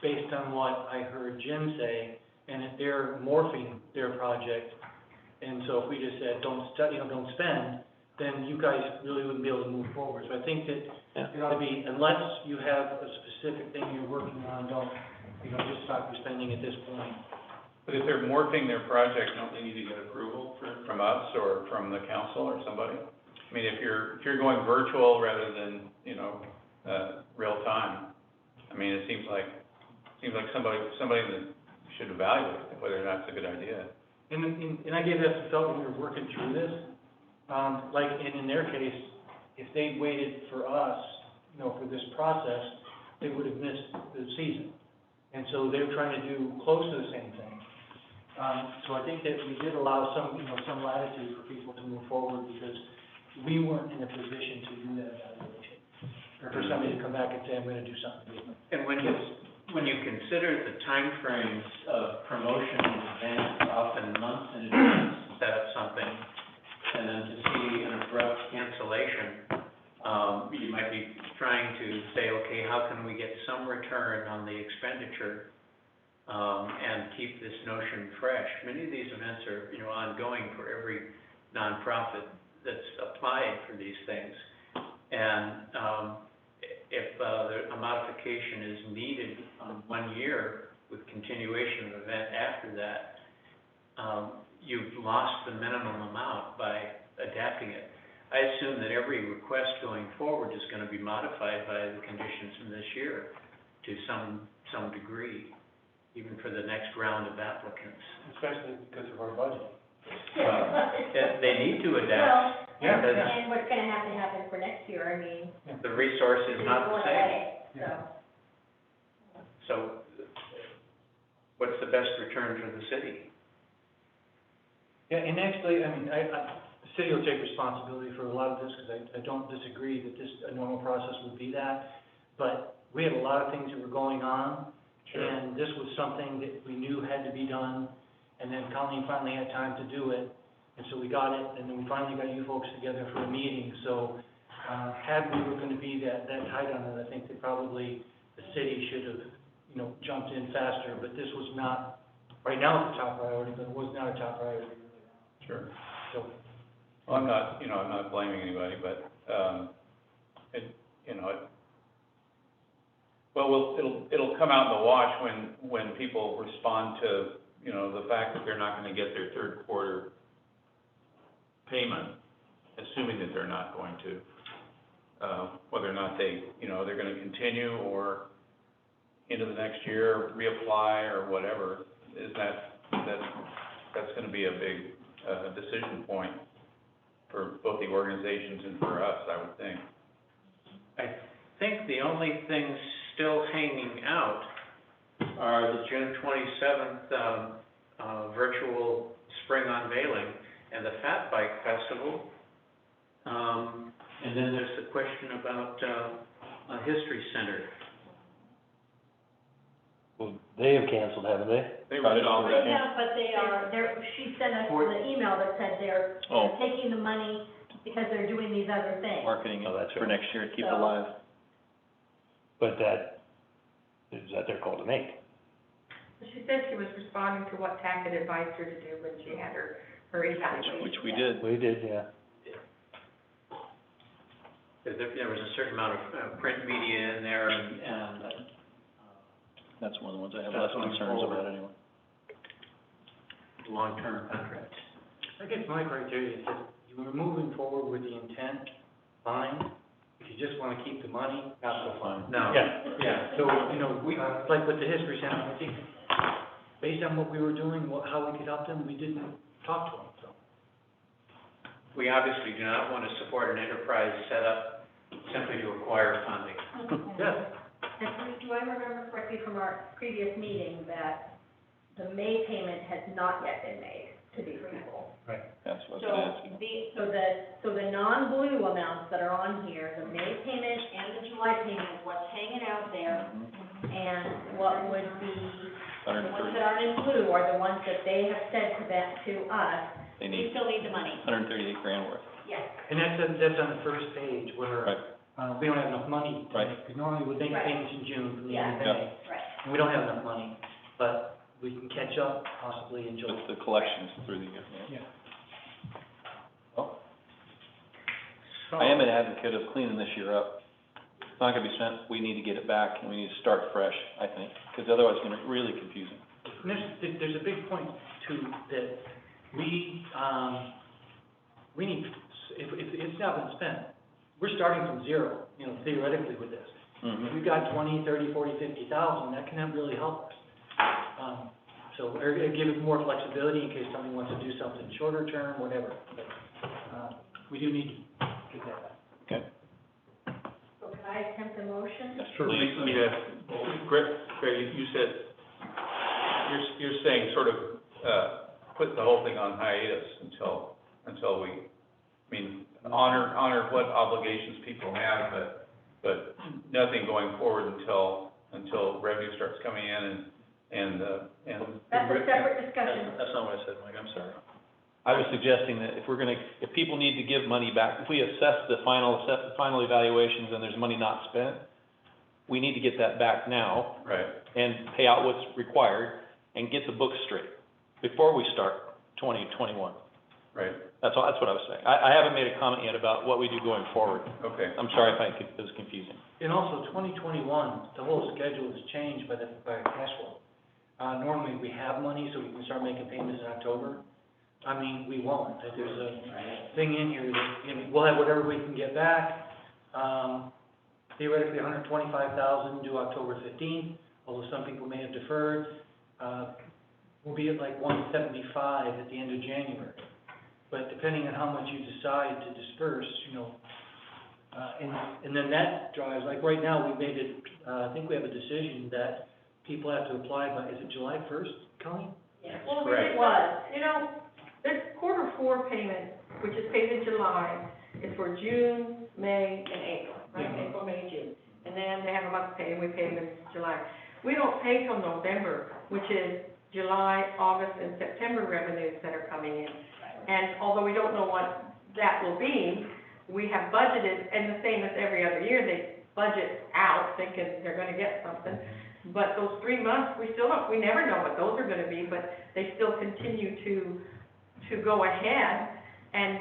based on what I heard Jim say, and if they're morphing their project. And so if we just said, don't spend, then you guys really wouldn't be able to move forward. So I think that it ought to be, unless you have a specific thing you're working on, don't just stop your spending at this point. But if they're morphing their project, don't they need to get approval from us or from the council or somebody? I mean, if you're going virtual rather than, real time, I mean, it seems like somebody that should evaluate whether or not it's a good idea. And I gave that some thought when we were working through this. And in their case, if they waited for us, for this process, they would have missed the season. And so they're trying to do close to the same thing. So I think that we did allow some, some latitude for people to move forward because we weren't in a position to do that evaluation. Or for somebody to come back and say, I'm gonna do something different. And when you consider the timeframes of promotion in advance, often months in advance, to set up something, and then to see an abrupt cancellation, you might be trying to say, okay, how can we get some return on the expenditure, and keep this notion fresh? Many of these events are, ongoing for every nonprofit that's applied for these things. And, if a modification is needed on 1 year with continuation of event after that, you've lost the minimum amount by adapting it. I assume that every request going forward is going to be modified by the conditions from this year to some degree, even for the next round of applicants. Especially because of our budget. They need to adapt. Well, Because and what's gonna have to happen for next year, I mean, the resource is not the going same. away, so. So what's the best return for the city? Yeah, and actually, the city will take responsibility for a lot of this, because I don't disagree that a normal process would be that, but we had a lot of things that were going on, and this was something that we knew had to be done, and then Colleen finally had time to do it, and so we got it, and then we finally got you folks together for a meeting, so, had we were gonna be that tight on it, I think that probably the city should have, jumped in faster, but this was not, right now it's a top priority, but it was not a top priority. Sure. So, Well, I'm not blaming anybody, but, it'll come out in the wash when people respond to, the fact that they're not gonna get their third quarter payment, assuming that they're not going to, whether or not they're gonna continue or into the next year, reapply or whatever, that's gonna be a big, decision point for both the organizations and for us, I would think. I think the only things still hanging out are the June 27th virtual spring unveiling and the Fat Bike Festival. And then there's the question about a history center. Well, they have canceled, haven't they? They wrote it all They have, but she sent us an email that said they're taking the money because they're doing these other things. Marketing Oh, that's for right. next year to keep it So- alive. But is that their call to make? She said she was responding to what TAC had advised her to do when she had her evaluation. Which we did. We did, yeah. There was a certain amount of print media in there and That's one of the ones I have That's less going concerns forward. about anyway. long-term contracts. I guess my criteria is that you were moving forward with the intent, fine. If you just wanna keep the money, not so fine. No. Yeah. So, like with the history center, I think, based on what we were doing, how we could help them, we didn't talk to them, so. We obviously do not want to support an enterprise set up simply to acquire funding. Yeah. And Bruce, do I remember correctly from our previous meeting that the May payment has not yet been made to these people? That's what I was So gonna ask you. the non-blue amounts that are on here, the May payment and the July payment is what's hanging out there. And what would be, the ones that aren't in blue are the ones that they have said to us, They we need still need the money. 138 grand worth. Yes. And that's on the first page where, Right. we don't have enough money to Right. make, because normally we make Right. payments in June from the end of Yeah. May. Right. And we don't have enough money, but we can catch up possibly in July. With the collections through the year, yeah. Yeah. I am an advocate of cleaning this year up. It's not gonna be spent, we need to get it back, and we need to start fresh, I think, because otherwise it's gonna be really confusing. And there's a big point too, that we need, if it's not been spent, we're starting from zero, theoretically with this. If we've got 20, 30, 40, 50,000, that can really help us. So, or give it more flexibility in case somebody wants to do something shorter term, whatever. But, we do need to get that back. Okay. So can I attempt a motion? Sure. Greg, you said, you're saying sort of, put the whole thing on hiatus until we, I mean, honor what obligations people have, but nothing going forward until revenue starts coming in and. That's a separate discussion. That's not what I said, Mike, I'm sorry. I was suggesting that if people need to give money back, if we assess the final evaluations and there's money not spent, we need to get that back now. Right. And pay out what's required and get the books straight before we start 2021. Right, That's all, that's what I was saying. I haven't made a comment yet about what we do going forward. okay. I'm sorry if it was confusing. And also, 2021, the whole schedule is changed by cash flow. Normally, we have money, so we can start making payments in October. I mean, we won't. There's a thing in here that, you know, we'll have whatever we can get back. Theoretically, $125,000 due October 15th, although some people may have deferred. We'll be at like $175 at the end of January. But depending on how much you decide to disperse, you know, and then that drives, like right now, we made it, I think we have a decision that people have to apply by, is it July 1st, Colleen? Yeah. Well, Correct. it was, you know, this quarter four payment, which is paid in July, is for June, May, and April, right? Yeah. April, May, June. And then they have a month pay, and we pay them in July. We don't pay till November, which is July, August, and September revenues that are coming in. And although we don't know what that will be, we have budgeted, and the same as every other year, they budget out thinking they're gonna get something. But those 3 months, we never know what those are gonna be, but they still continue to go ahead and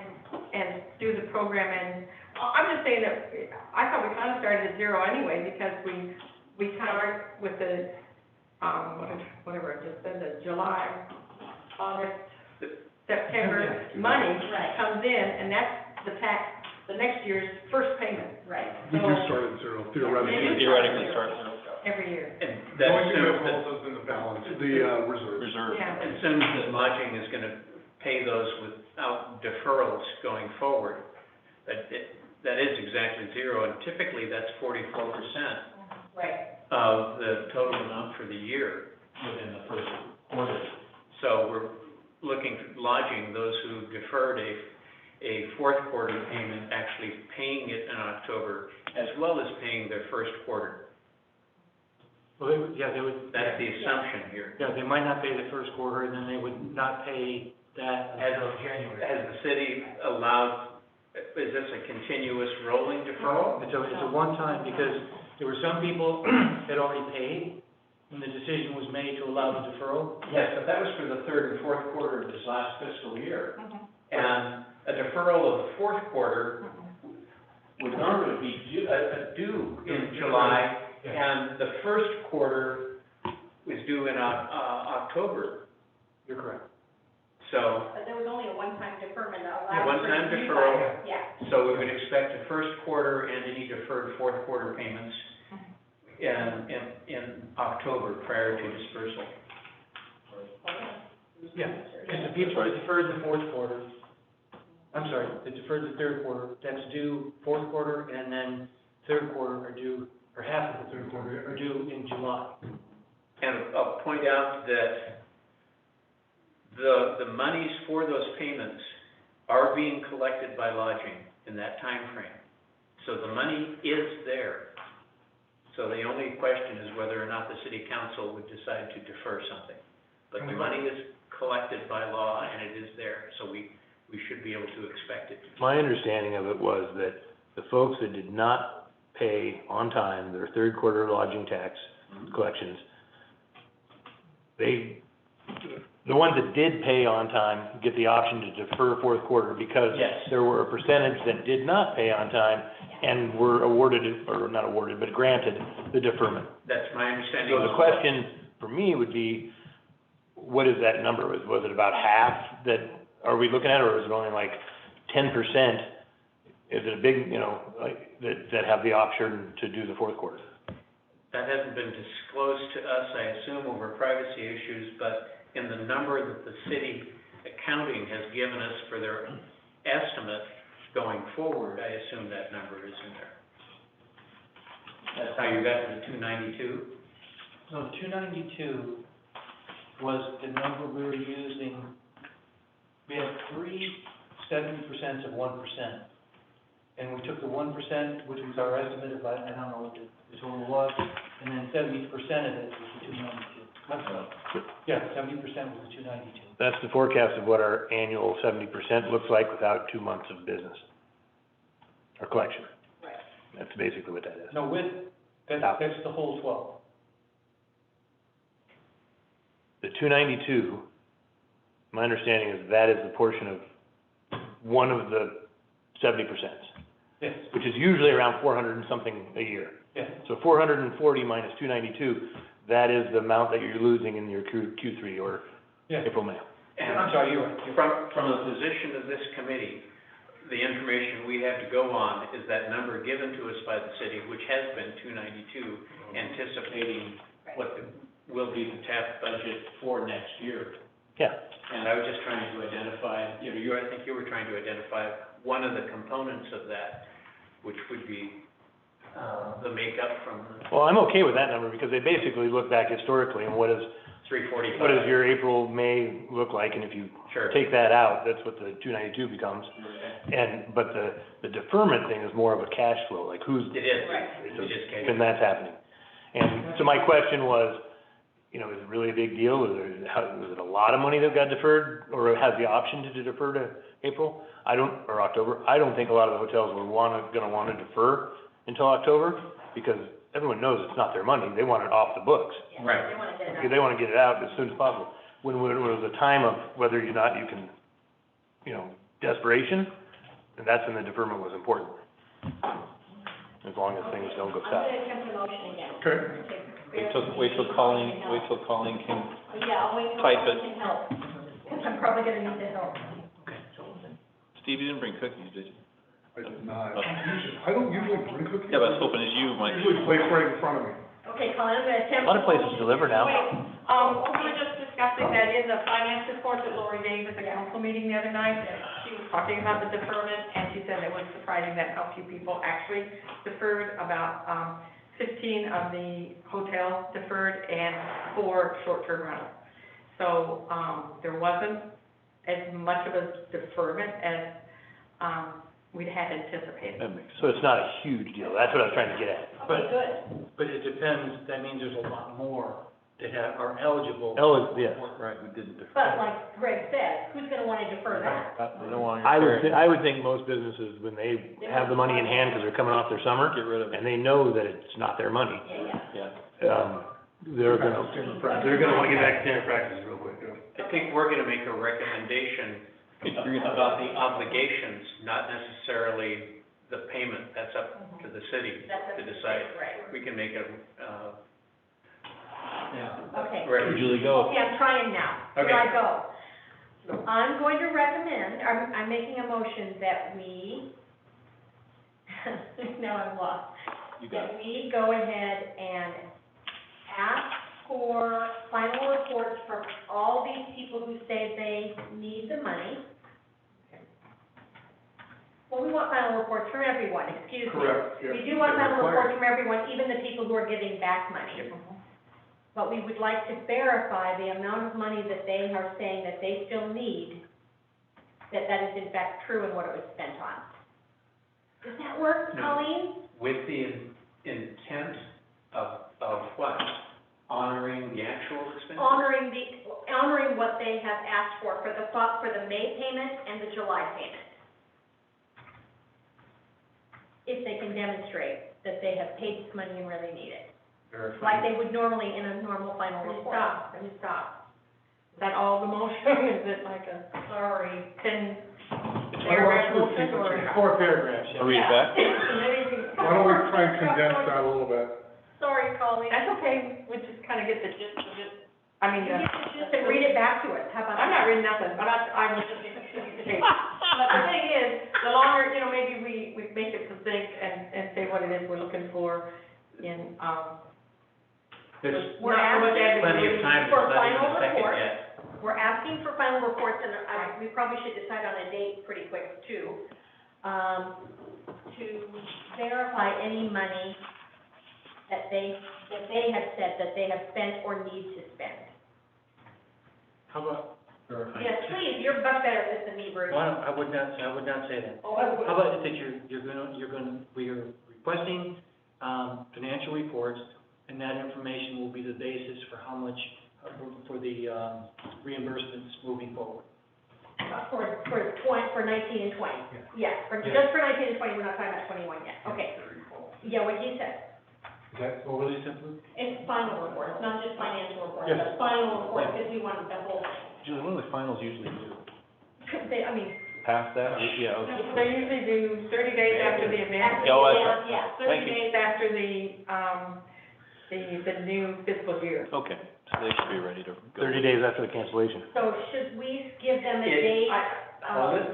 do the program. And I'm just saying that, I thought we kind of started at zero anyway, because we start with the, whatever it just said, the July, August, September money Right. comes in, and that's the next year's first payment. Right. We do So- start at zero Yeah, theoretically. you Theoretically start every year. And The that only thing that assumes that, falls is in the balance, the, reserve. Reserve. Yeah. assumes that lodging is gonna pay those without deferrals going forward. That is exactly zero, and typically that's 44% Right. of the total amount for the year within the first quarter. So we're looking for lodging, those who deferred a fourth quarter payment, actually paying it in October, as well as paying their first quarter. Well, they would. That's the assumption here. Yeah, they might not pay the first quarter, and then they would not pay that until January. Has the city allowed, is this a continuous rolling deferral? It's a one-time, because there were some people that already paid when the decision was made to allow the deferral. Yes, but that was for the third and fourth quarter of this last fiscal year. Mhm. And a deferral of the fourth quarter would normally be due in July, and the first quarter is due in October. You're correct. So, But there was only a one-time deferment a allowed. one-time for you deferral, guys. Yeah. so we would expect the first quarter and any deferred fourth quarter payments in October prior to dispersal. Yeah, because the people that deferred the fourth quarter, I'm sorry, that deferred the third quarter, that's due fourth quarter, and then third quarter are due, or half of the third quarter are due in July. And I'll point out that the monies for those payments are being collected by lodging in that time frame. So the money is there. So the only question is whether or not the city council would decide to defer something. But the money is collected by law and it is there, so we should be able to expect it. My understanding of it was that the folks that did not pay on time their third quarter lodging tax collections, the ones that did pay on time get the option to defer fourth quarter, because Yes. there were a percentage that did not pay on time and were awarded, or not awarded, but granted the deferment. That's my understanding. So the question for me would be, what is that number? Was it about half that are we looking at, or is it only like 10%? Is it a big, you know, like, that have the option to do the fourth quarter? That hasn't been disclosed to us, I assume, over privacy issues, but in the number that the city accounting has given us for their estimate going forward, I assume that number is in there. That's how you got to the 292? No, 292 was the number we were using. We had 70% of 1%. And we took the 1%, which was our estimate of, I don't know what the total was, and then 70% of it was the 292. Yeah, 70% was the 292. That's the forecast of what our annual 70% looks like without 2 months of business, or collection. Right. That's basically what that is. No, that's the whole 12. The 292, my understanding is that is the portion of one of the 70%, Yes, which is usually around 400 and something a year. yes. So 440 minus 292, that is the amount that you're losing in your Q3 or Yeah. April, May. And I'm sorry, you're right. from the position of this committee, the information we have to go on is that number given to us by the city, which has been 292, anticipating what will be the TAP budget for next year. Yeah. And I was just trying to identify, I think you were trying to identify one of the components of that, which would be, the makeup from the Well, I'm okay with that number because they basically look back historically and what does 345. your April, May look like? And if you Sure. take that out, that's what the 292 becomes. But the deferment thing is more of a cash flow, like who's, It is, Right. we just can't. when that's happening. And so my question was, is it really a big deal? Was it a lot of money that got deferred or has the option to defer to April? Or October. I don't think a lot of the hotels were gonna wanna defer until October because everyone knows it's not their money. They want it off the books. Yeah, Right. They wanna get it Okay, out. they wanna get it out as soon as possible. When it was a time of whether or not you can, desperation, and that's when the deferment was important. As long as things don't go I'm south. gonna attempt a motion again. Okay. Wait till Colleen can Yeah, I'll wait till type Colleen it. can help, because I'm probably gonna need the help. Steve, you didn't bring cookies, did you? I did not. I don't usually bring cookies. Yeah, but I was hoping as you might. Usually placed right in front of me. Okay, Colleen, I'm gonna attempt. A lot of places deliver now. Wait, we were just discussing that in the finance report that Lori gave at the council meeting the other night. She was talking about the deferment, and she said it was surprising that how few people actually deferred, about, 15 of the hotels deferred and 4 short-term rentals. So, there wasn't as much of a deferment as, we'd had anticipated. So it's not a huge deal. That's what I was trying to get at. Okay, good. But it depends, that means there's a lot more that are eligible. Yes. Right, we didn't defer. But like Greg said, who's gonna wanna defer that? They don't want I would think most businesses, when they have the money in hand because they're coming off their summer, Get rid of it. and they know that it's not their money, Yeah. they're gonna wanna get back to standard practices real quick. I think we're gonna make a recommendation about the obligations, not necessarily the payment. That's up to the city That's to up to the decide. city, right. We can make a, Okay. Julie, go. Okay, I'm trying now. Okay. Here I go. I'm going to recommend, I'm making a motion that we, now I'm lost. You got it. That we go ahead and ask for final reports from all these people who say they need the money. Well, we want final reports from everyone, excuse me. Correct, yeah. We do want They're final required. reports from everyone, even the people who are giving back money. But we would like to verify the amount of money that they are saying that they still need, that is in fact true and what it was spent on. Does that work, No. Colleen? with the intent of what? Honoring the actual expenses? Honoring what they have asked for the May payment and the July payment. If they can demonstrate that they have paid this money and really need it, like Verifying. they would normally in a normal final report. Let me stop. Is that all the motion? Is it like a, Sorry. 10-paragraph motion or? 4 paragraphs, yeah. I'll read it back. Why don't we try and condense that a little bit? Sorry, Colleen. That's okay, we just kind of get the gist of it. I mean, You get to just read it back to us, how about I'm that? not reading nothing, but I was just, but the thing is, the longer, maybe we make it succinct and say what it is we're looking for in, There's We're not much, asking plenty of time, for it's not even final a second report. yet. We're asking for final reports, and we probably should decide on a date pretty quick, too, to verify any money that they have said that they have spent or need to spend. How about, Yes, please, you're much better at this than me, Bruce. well, I would not say that. Oh, I would. How about that we are requesting, financial reports, and that information will be the basis for how much, for the, reimbursements moving forward. For 19 and 20. Yeah, just for 19 and 20, we're not talking about 21 yet. Okay. Yeah, what he said. Is that overly simple? It's final report, it's not just financial report, Yes. it's final report, because we want the whole thing. Julie, what do the finals usually do? I mean, Past that? Yeah, okay. They usually do 30 days after the event, Yeah, well, yeah. 30 Thank you. days after the new fiscal year. Okay, so they should be ready to go. 30 days after the cancellation. So should we give them a It- date? Hold it.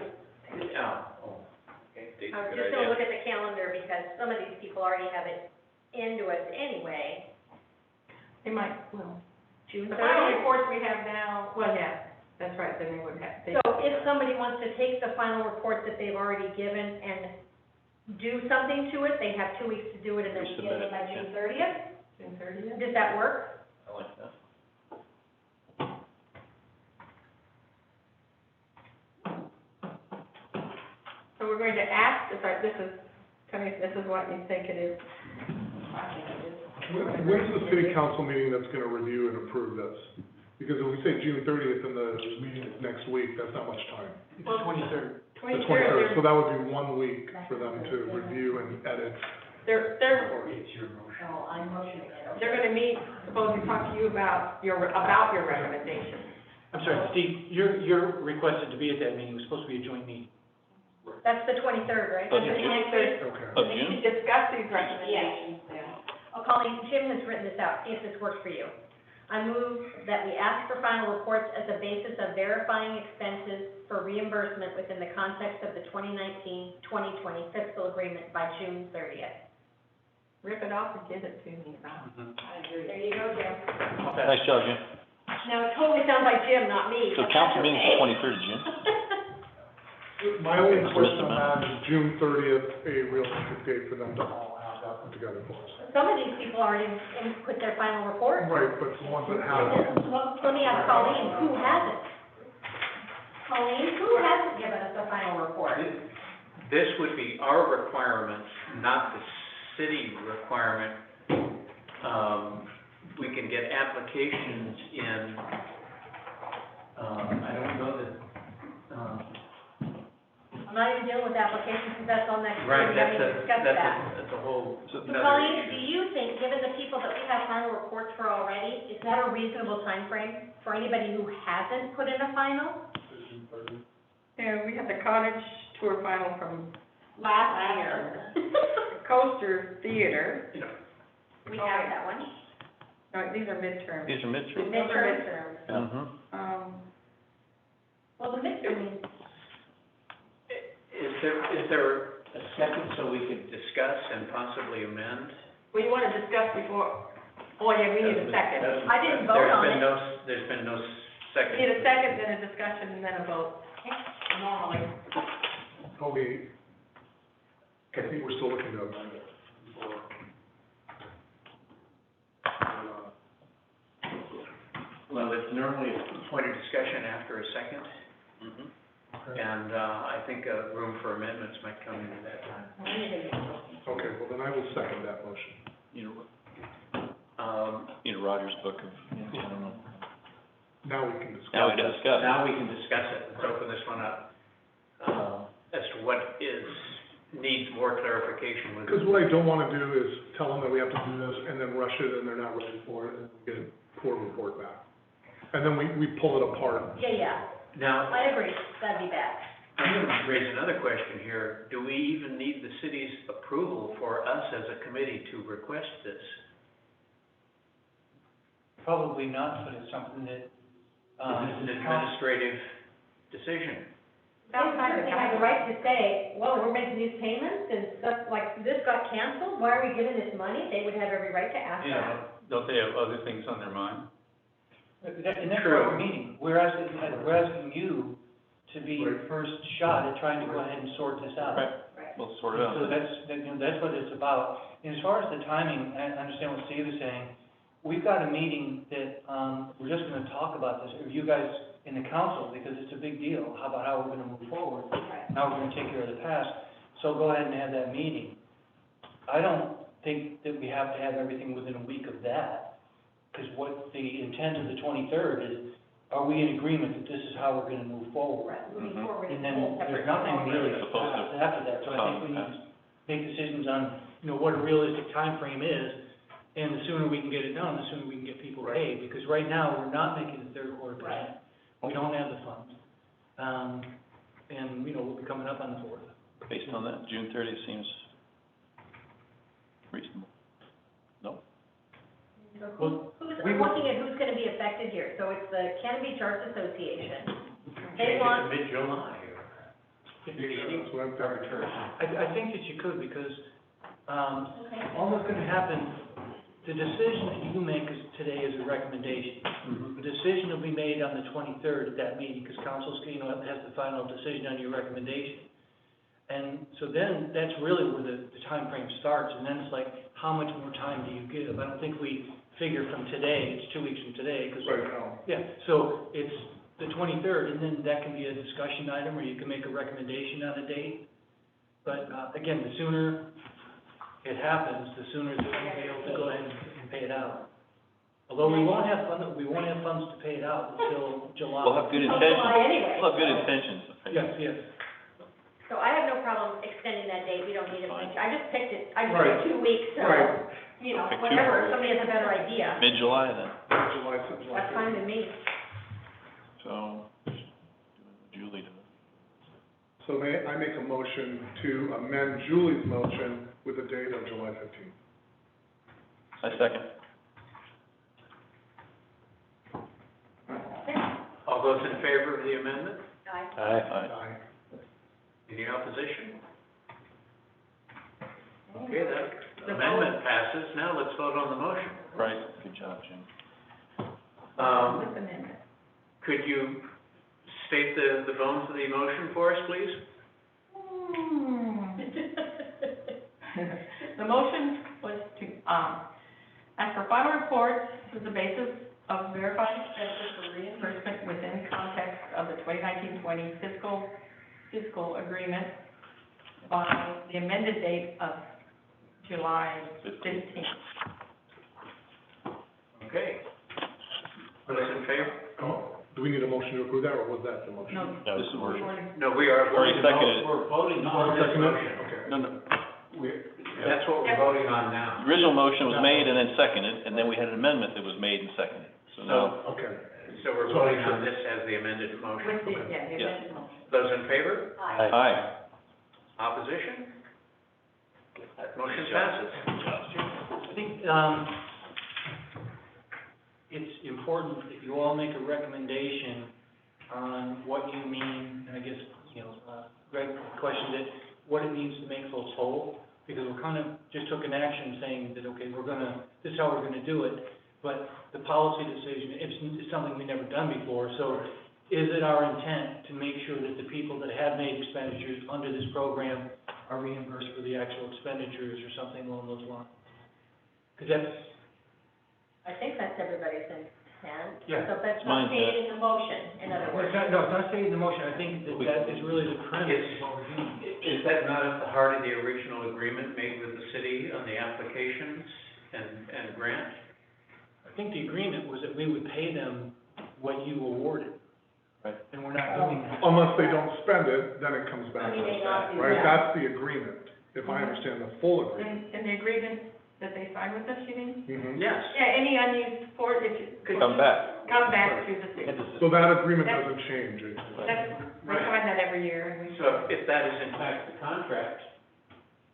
Okay, date's a I was good just gonna idea. look at the calendar, because some of these people already have it into us anyway. They might, well, June the final 30th. reports we have now, well, yeah, that's right, then they would have. So if somebody wants to take the final report that they've already given and do something to it, they have 2 weeks to do it, and then we get Resubmit it by it, June 30th? June 30th? Does that work? I like that. So we're going to ask, tell me if this is what you think it is. When's the city council meeting that's gonna review and approve this? Because if we say June 30th and the meeting is next week, that's not much time. It's the 23rd. The 23rd, so that would be 1 week for them to review and edit. They're Oh, I'm motioning it. They're gonna meet, supposed to talk to you about your recommendation. I'm sorry, Steve, you're requested to be at that meeting, it was supposed to be a joint meeting. That's the 23rd, right? Of That's the June. 23rd? Okay. Of We June? should discuss these recommendations then. Oh, Colleen, Jim has written this out, see if this works for you. I move that we ask for final reports as a basis of verifying expenses for reimbursement within the context of the 2019-2020 fiscal agreement by June 30th. Rip it off and give it to me, Ron. There you go, Jim. Nice job, Jim. Now, it totally sounds like Jim, not me. So but council that's meeting's okay. the 23rd of June? My only Okay, question on Mr. that is June 30th, a realistic date for them to all have that put together for us. Some of these people already put their final report. Right, but the ones that haven't, Well, let me ask Colleen, who hasn't? Colleen, who hasn't given us a final report? This would be our requirement, not the city requirement. We can get applications in, I don't know that, I'm not even dealing with applications, because that's on next week, right, we haven't even discussed that. that's a whole So another Colleen, do issue. you think, given the people that we have final reports for already, is that a reasonable time frame for anybody who hasn't put in a final? Yeah, we had the cottage tour final from Last year. Coaster Theater. We have that one. No, these are midterms. These are midterm. Those are Midterms. midterms. Mm-hmm. Well, the midterm, Is there a second so we could discuss and possibly amend? Well, you wanna discuss before, oh, yeah, we need a second. I didn't vote on it. There's been no We second. need a second, then a discussion, and then a vote, normally. probably, I think we're still looking to amend it before. Well, it's normally a point of discussion after a second, Mm-hmm. and I think room for amendments might come in at that time. Okay, well, then I will second that motion. Roger's book of, I don't know. Now we can discuss. Now we can discuss. Now we can discuss it, let's open this one up, as to what needs more clarification with. Because what I don't wanna do is tell them that we have to do this and then rush it and they're not ready for it and we get a poor report back. And then we pull it apart. yeah, Now, I agree, that'd be bad. I'm gonna raise another question here. Do we even need the city's approval for us as a committee to request this? Probably not, but it's something that, Is this an administrative decision? They certainly have the right to say, well, we're making these payments, and stuff like, this got canceled, why are we giving this money? They would have every right to ask that. Don't they have other things on their mind? And that's why we're meeting, we're asking you to be your first shot at trying to go ahead and sort this out. Right. Right. we'll sort it out. So that's what it's about. And as far as the timing, I understand what Steve is saying. We've got a meeting that, we're just gonna talk about this, or you guys in the council, because it's a big deal, how about how we're gonna move forward, how we're gonna take care of the past. So go ahead and have that meeting. I don't think that we have to have everything within a week of that, because what the intent of the 23rd is, are we in agreement that this is how we're gonna move forward? Moving forward is And a then whole there's separate. nothing really Supposed to after that, so I think we need to make decisions on, what a realistic time frame is, and the sooner we can get it done, the sooner we can get people paid, because right now, we're not making the third quarter payment. We don't have the funds. And, we'll be coming up on the 4th. Based on that, June 30th seems reasonable. No? So Well, I'm looking at who's gonna be affected here, so it's the Cannon Beach Arts Association. They want, mid-July. That's what I'm thinking. I think that you could, because, okay, all that's gonna happen, the decision that you make today is a recommendation. The decision will be made on the 23rd at that meeting, because council, has the final decision on your recommendation. And so then, that's really where the timeframe starts, and then it's like, how much more time do you give? I don't think we figure from today, it's 2 weeks from today, because. Right now. Yeah, so it's the 23rd, and then that can be a discussion item, or you can make a recommendation on a date. But, again, the sooner it happens, the sooner that we'll be able to go ahead and pay it out. Although we won't have funds to pay it out until July. We'll have good Until intentions. July anyway. We'll have good intentions. Yes, yes. so I have no problem extending that date, we don't need it, Fine. I just picked it, I just Right. picked 2 weeks, so, Right. Pick 2. whatever, if somebody has a better idea, Mid-July then, July, July. that's fine with me. so, Julie does. So may I make a motion to amend Julie's motion with a date of July 15th? I second. All those in favor of the amendment? Aye. Aye. Aye. Any opposition? Okay, that amendment passes. Now let's vote on the motion. Right, good job, Jim. This amendment. Could you state the bones of the motion for us, please? The motion was to, ask for final reports as the basis of verified expenses for reimbursement within context of the 2019-20 fiscal agreement by the amended date of July 15th. Okay. Those in favor? Oh, do we need a motion to approve that, or was that the motion? No, That was the word. No, we are Already voting, seconded it. we're voting on this Second it? motion. Okay. No, no, That's what we're voting on now. the original motion was made and then seconded, and then we had an amendment that was made and seconded. So now, Okay. So we're voting on this as the amended with motion. the, yeah, the Yes. amended motion. Those in favor? Aye. aye. Opposition? Motion passes. I think, it's important that you all make a recommendation on what you mean, and I guess, Greg questioned it, what it means to make folks whole, because we're kind of just took an action saying that, okay, this is how we're gonna do it, but the policy decision, it's something we've never done before, so is it our intent to make sure that the people that have made expenditures under this program are reimbursed for the actual expenditures or something along those lines? Because that's, I think that's everybody's intent. Yeah. So that's Mine's not stated in the motion, in other well, words. it's not stated in the motion, I think that is really the premise of what we're doing. Is that not at the heart of the original agreement made with the city on the applications and grant? I think the agreement was that we would pay them what you awarded. Right. And we're not doing that. Unless they don't spend it, then it comes back We to may us, not do right? that. That's the agreement, if I understand the full agreement. And the agreement that they signed with us, you mean? Mhm. Yes. Yeah, any unused support, if you. Come back. Come back to the city. So that agreement doesn't change, That's, we sign that every year, and we. So if that is in fact the contract,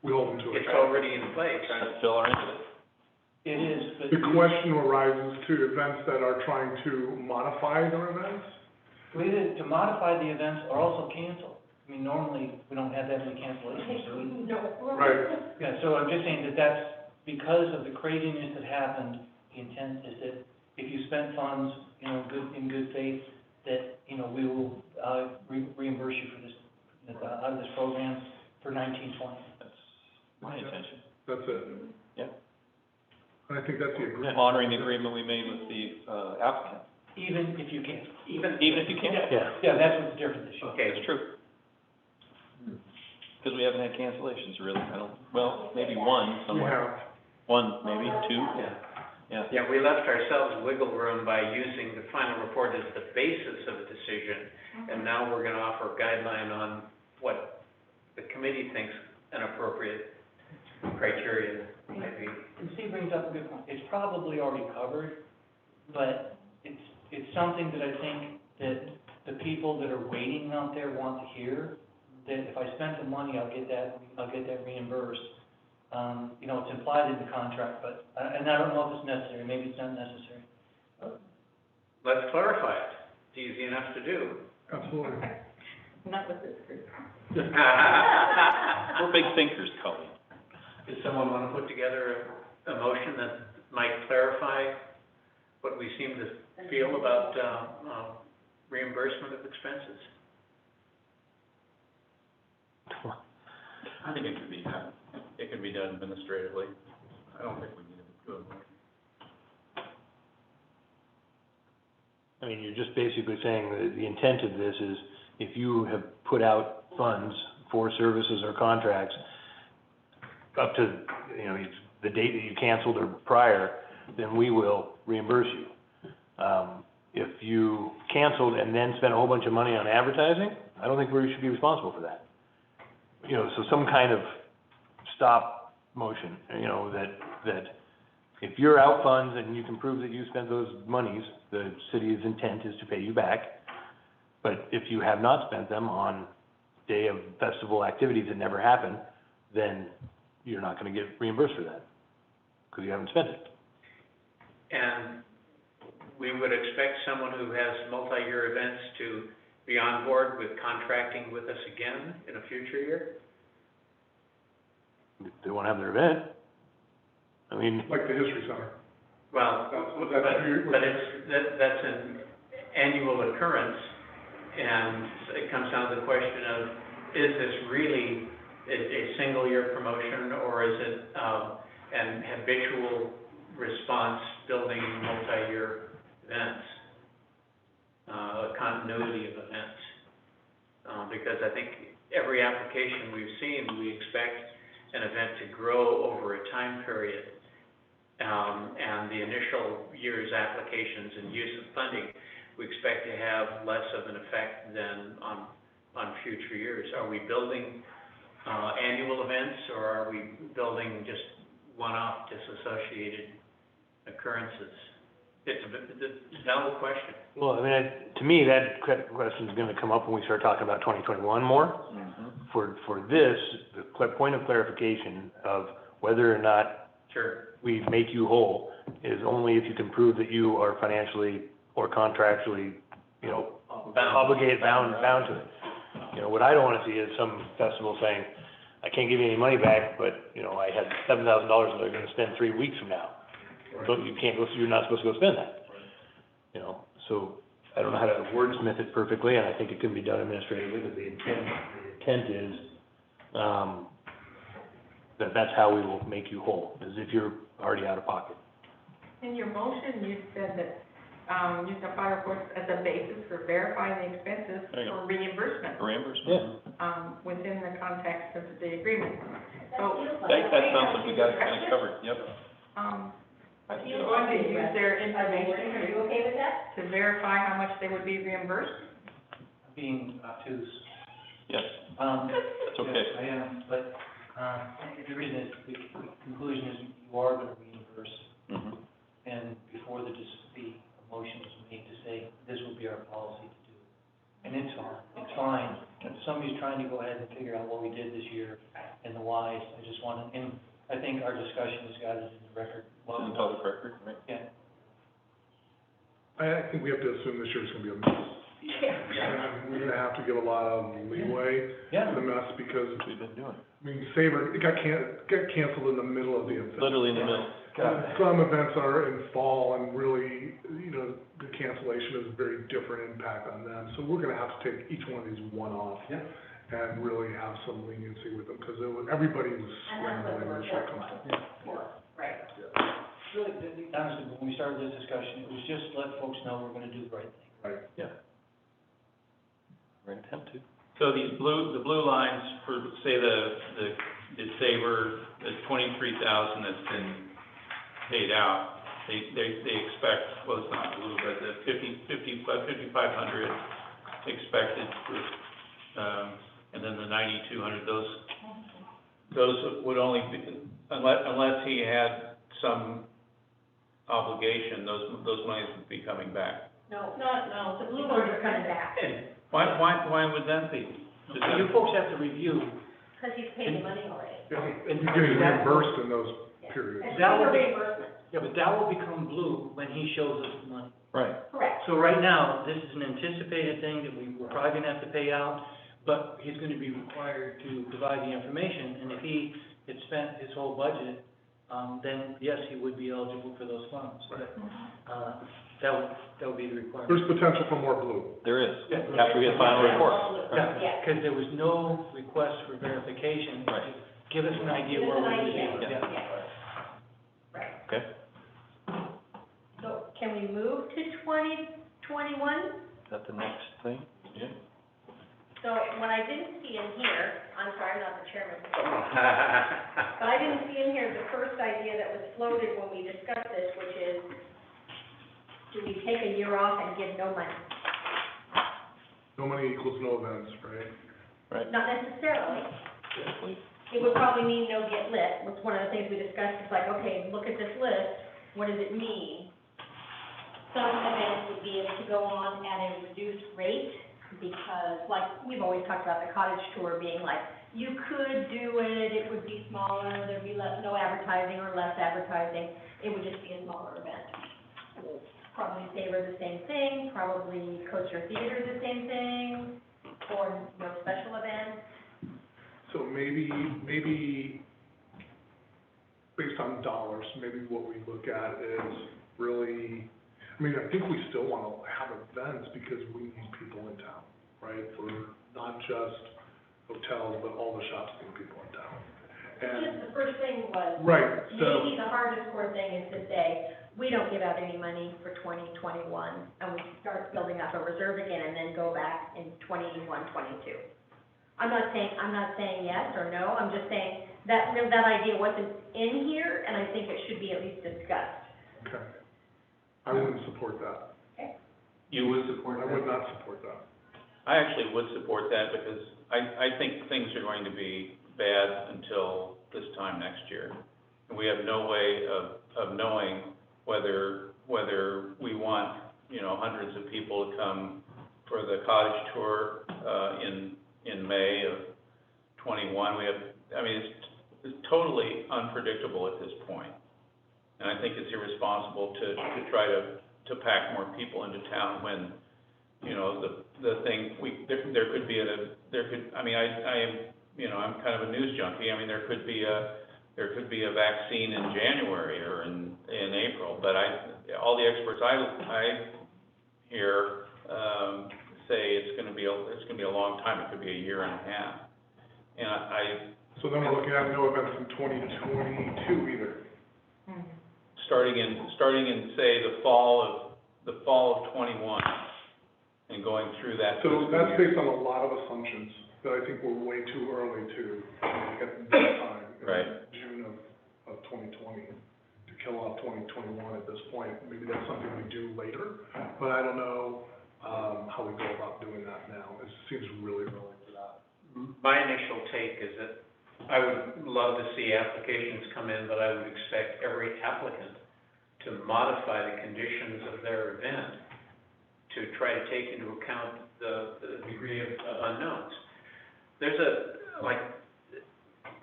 we hold them to it. it's already in place. Trying to fill our end of it. It is, but. The question arises to events that are trying to modify their events? To modify the events or also cancel. I mean, normally, we don't have that many cancellations, so we. No. Right. Yeah, so I'm just saying that that's because of the craziness that happened, the intent is that if you spent funds, in good faith, that, we will, reimburse you for this, out of this program. for 1920. That's my intention. That's it. Yeah. And I think that's the agreement. Honoring the agreement we made with the applicant, Even if you can't. Even, even if you can't. Yeah. Yeah, that's what's different this year. okay, It's true. Because we haven't had cancellations really, well, maybe one We somewhere. have, One, maybe, two, yeah. yeah. Yeah, we left ourselves wiggle room by using the final report as the basis of a decision, and now we're gonna offer a guideline on what the committee thinks an appropriate criteria might be. And Steve brings up a good point. It's probably already covered, but it's something that I think that the people that are waiting out there want to hear, that if I spent the money, I'll get that reimbursed. You know, it's implied in the contract, but, and I don't know if it's necessary, maybe it's not necessary. Let's clarify it. It's easy enough to do. absolutely. Not with this group. We're big thinkers, Colleen. Does someone want to put together a motion that might clarify what we seem to feel about, reimbursement of expenses? I think it could be done administratively. I don't think we need to do it. I mean, you're just basically saying that the intent of this is, if you have put out funds for services or contracts up to, you know, the date that you canceled or prior, then we will reimburse you. If you canceled and then spent a whole bunch of money on advertising, I don't think we should be responsible for that. You know, so some kind of stop motion, you know, that if you're out funds and you can prove that you spent those monies, the city's intent is to pay you back. But if you have not spent them on day of festival activities that never happen, then you're not gonna get reimbursed for that, because you haven't spent it. And we would expect someone who has multi-year events to be on board with contracting with us again in a future year? If they wanna have their event, I mean, Like the History Center. Well, That's what but that's- that's an annual occurrence, and it comes down to the question of, is this really a single-year promotion, or is it, an habitual response building multi-year events? A continuity of events. Because I think every application we've seen, we expect an event to grow over a time period. And the initial year's applications and use of funding, we expect to have less of an effect than on future years. Are we building, annual events, or are we building just one-off disassociated occurrences? It's a valid question. well, I mean, to me, that question is gonna come up when we start talking about 2021 more. Mm-hmm. For this, the point of clarification of whether or not Sure. we make you whole is only if you can prove that you are financially or contractually, you know, obligated, bound to it. You know, what I don't wanna see is some festival saying, I can't give you any money back, but, you know, I had $7,000 that they're gonna spend 3 weeks from now. So you can't go, you're not supposed to go spend that. You know, so I don't know how to wordsmith it perfectly, and I think it can be done administratively, but the intent is, that's how we will make you whole, is if you're already out of pocket. In your motion, you said that, use the fire reports as a basis for verifying the expenses There you go. for reimbursement, Reimbursement? within the context of the agreement. So, That sounds like we got it kind of covered, yep. are you going to use their Are you information okay with that? to verify how much they would be reimbursed? Being obtuse. Yes, that's okay. Yes, I am, but, the reason is, the conclusion is you are gonna reimburse, Mhm. and before the motion was made to say, this will be our policy to do. And it's fine, if somebody's trying to go ahead and figure out what we did this year and the whys, I just wanna, and I think our discussion has got it in the record. It's in the public record, right? Yeah. I think we have to assume this year's gonna be a mess. Yeah. We're gonna have to give a lot of leeway to Yeah. the mess, because, Which we've been doing, I mean, Sabre, it got canceled in the middle of the event. literally in the middle. Some events are in fall, and really, you know, the cancellation is a very different impact on them, so we're gonna have to take each one of these one-off. Yeah. and really have some leniency with them, because everybody was And that's what the scrambling when shit report comes was. to. Right. Really, honestly, when we started this discussion, it was just to let folks know we're gonna do the right thing. Right. Yeah. We're in attempt to. So the blue lines for, say, the saver, the 23,000 that's been paid out, they expect, well, it's not blue, but the 5,500 expected for, and then the 9,200, those would only be, unless he had some obligation, those monies would be coming back. No, the blue ones are coming back, Why would that be? Does that- You folks have to review, because he's paid the money already. Yeah, you're getting reimbursed in those periods. It's That a would be- reimbursement, yeah, but that will become blue when he shows us the money. Right. correct. So right now, this is an anticipated thing that we're probably gonna have to pay out, but he's gonna be required to provide the information, and if he had spent his whole budget, then yes, he would be eligible for those funds, but, that would be the requirement. There's potential for more blue. There is, Yeah. after we get final report. Yeah, Yeah. because there was no request for verification. Right. Give us an idea Give us where an we're gonna idea. be. Yeah. Yeah. Right. Okay. So can we move to 2021? Is that the next thing? Yeah. So what I didn't see in here, I'm sorry, I'm not the chairman, but I didn't see in here the first idea that was floated when we discussed this, which is, do we take a year off and give no money? No money equals no events, right? Right. Not necessarily. Yes, please. It would probably mean no get lit, was one of the things we discussed, it's like, okay, look at this list, what does it mean? Some events would be able to go on at a reduced rate, because, like, we've always talked about the cottage tour being like, you could do it, it would be smaller, there'd be no advertising or less advertising, it would just be a smaller event. Probably Savor the same thing, probably Coaster Theater the same thing, or no special events. So maybe based on dollars, maybe what we look at is really, I mean, I think we still want to have events because we need people in town, right? For not just hotels, but all the shops need people in town. And, Just the first thing was, right, so, maybe the hardest core thing is to say, we don't give out any money for 2021, and we start building up a reserve again, and then go back in 21, 22. I'm not saying yes or no, I'm just saying that idea wasn't in here, and I think it should be at least discussed. okay. I wouldn't support that. You would support I that? would not support that. I actually would support that because I think things are going to be bad until this time next year. And we have no way of knowing whether we want, hundreds of people to come for the cottage tour, in May of 21. It's totally unpredictable at this point. And I think it's irresponsible to try to pack more people into town when, the thing, there could be I'm kind of a news junkie. There could be a vaccine in January or in April, but all the experts I hear, say it's gonna be a long time. It could be a year and a half. And So then we're looking at no events in 2022 either. starting in, say, the fall of 21 and going through that. So fiscal that's year. based on a lot of assumptions that I think we're way too early to get this time. Right. In June of 2020, to kill off 2021 at this point. Maybe that's something we do later, but I don't know, how we go about doing that now. It seems really early for that. My initial take is that I would love to see applications come in, but I would expect every applicant to modify the conditions of their event to try to take into account the degree of unknowns.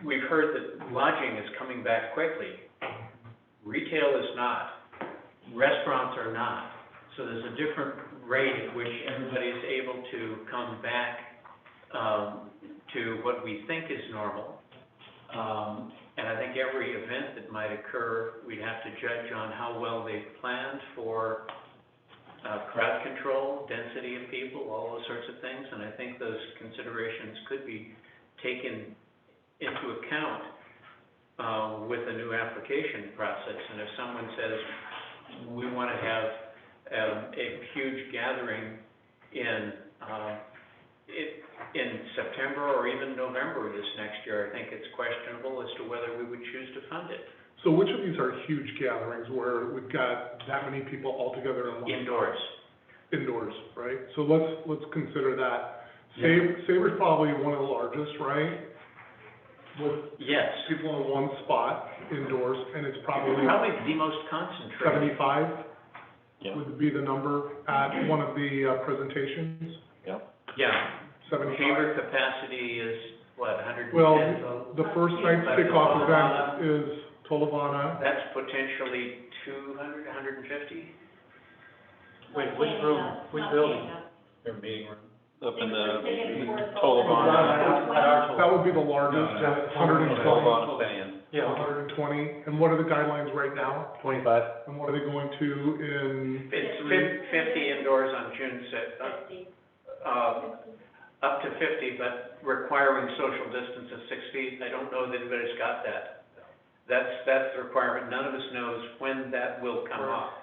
We've heard that lodging is coming back quickly. Retail is not. Restaurants are not. So there's a different rate at which everybody's able to come back to what we think is normal. And I think every event that might occur, we'd have to judge on how well they've planned for crowd control, density of people, all those sorts of things, and I think those considerations could be taken into account, with the new application process. And if someone says, we want to have, a huge gathering in September or even November this next year, I think it's questionable as to whether we would choose to fund it. So which of these are huge gatherings where we've got that many people all together in one? Indoors. Indoors, right? So let's consider that. Saber's probably one of the largest, right? With Yes. people in one spot indoors, and it's probably Probably the most concentrated. 75 Yeah. would be the number at one of the presentations, Yeah. 75. Chamber capacity is, what, 110? Well, the first night's kickoff event is Tolovana. That's potentially 200, 150? Wait, which room, which building? Their meeting room. Up in the Tolovana. That would be the largest, No, no. 120. Staying. Yeah, 120, and what are the guidelines right now? 25. And what are they going to in? It's 50 indoors on June 6th, up to 50, but requiring social distance of 6 feet. I don't know that anybody's got that. That's the requirement. None of us knows when that will come off.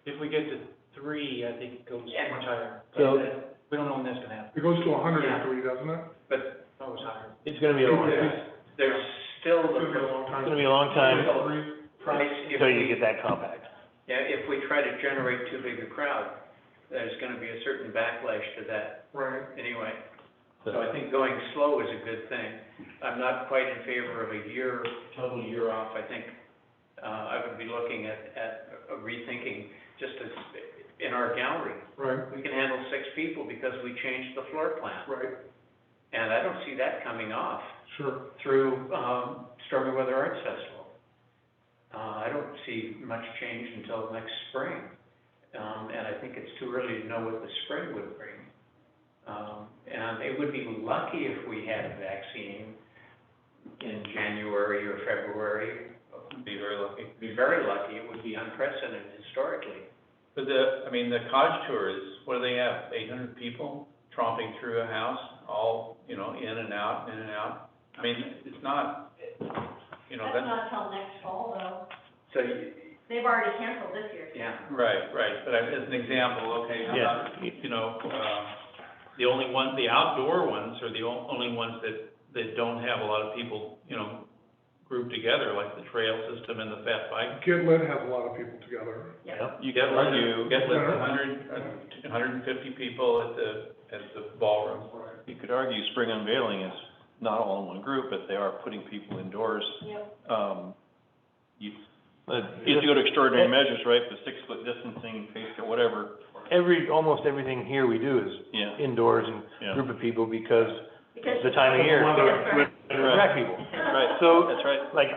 if we get to 3, I think it goes much higher. So- We don't know when that's gonna happen. It goes to 103, doesn't it? But Oh, it's higher. It's gonna be a long time. there's still It's the gonna be a long It's time. gonna be a long time price. If until you we- get that compact. Yeah, if we try to generate too big a crowd, there's gonna be a certain backlash to that Right. anyway. So I think going slow is a good thing. I'm not quite in favor of a total year off. I think, I would be looking at rethinking, just as in our gallery. Right, We can handle 6 people because we changed the floor plan. right, And I don't see that coming off sure. through, Stormy Weather Arts Festival. I don't see much change until next spring. And I think it's too early to know what the spring would bring. And it would be lucky if we had a vaccine in January or February. Be very lucky. Be very lucky. It would be unprecedented historically. But the cottage tours, what do they have? 800 people tromping through a house, all, in and out, in and out? I mean, it's not, That's that's, not till next fall, though. So, They've already canceled this year. yeah. right, but as an example, okay, how Yeah. about, the outdoor ones are the only ones that don't have a lot of people, grouped together, like the trail system and the fat bike. Get Lit has a lot of people together. Yeah. You Get can argue, 150 people at the ballroom. you could argue spring unveiling is not all in one group, but they are putting people indoors. Yep. You have to go to extraordinary measures, right, the 6-foot distancing, face or whatever, Almost everything here we do is yeah, indoors and yeah. group of people because Because the time of year Right. to attract people. Right, So, that's right. like,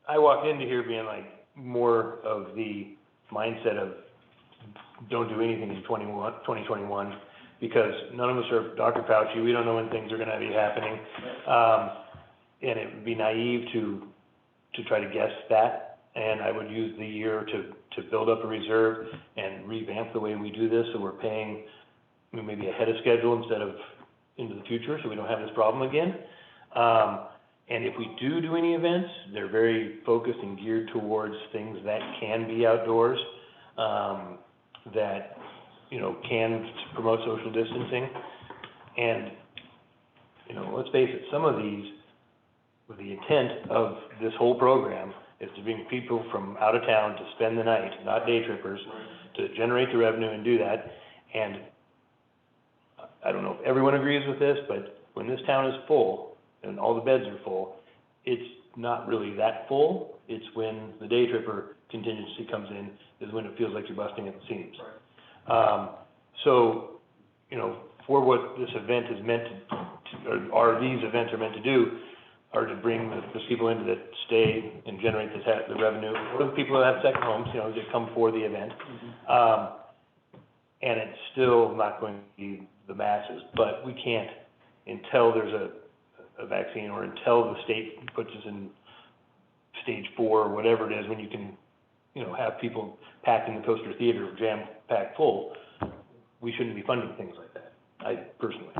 I walked into here being like more of the mindset of don't do anything in 2021, because none of us are Dr. Fauci, we don't know when things are gonna be happening. And it would be naive to try to guess that, and I would use the year to build up a reserve and revamp the way we do this, so we're paying maybe ahead of schedule instead of into the future, so we don't have this problem again. And if we do any events, they're very focused and geared towards things that can be outdoors, that, can promote social distancing. And, let's face it, some of these, with the intent of this whole program is to bring people from out of town to spend the night, not day trippers, to generate the revenue and do that. And I don't know if everyone agrees with this, but when this town is full and all the beds are full, it's not really that full. It's when the day tripper contingency comes in, is when it feels like you're busting at the seams. So, for what this event is meant or these events are meant to do, are to bring the people in that stay and generate the revenue, or the people that have second homes, that come for the event. And it's still not going to be the masses, but we can't, until there's a vaccine, or until the state puts us in stage 4, or whatever it is, when you can have people packed in the Coaster Theater, jam-packed full, we shouldn't be funding things like that, I personally.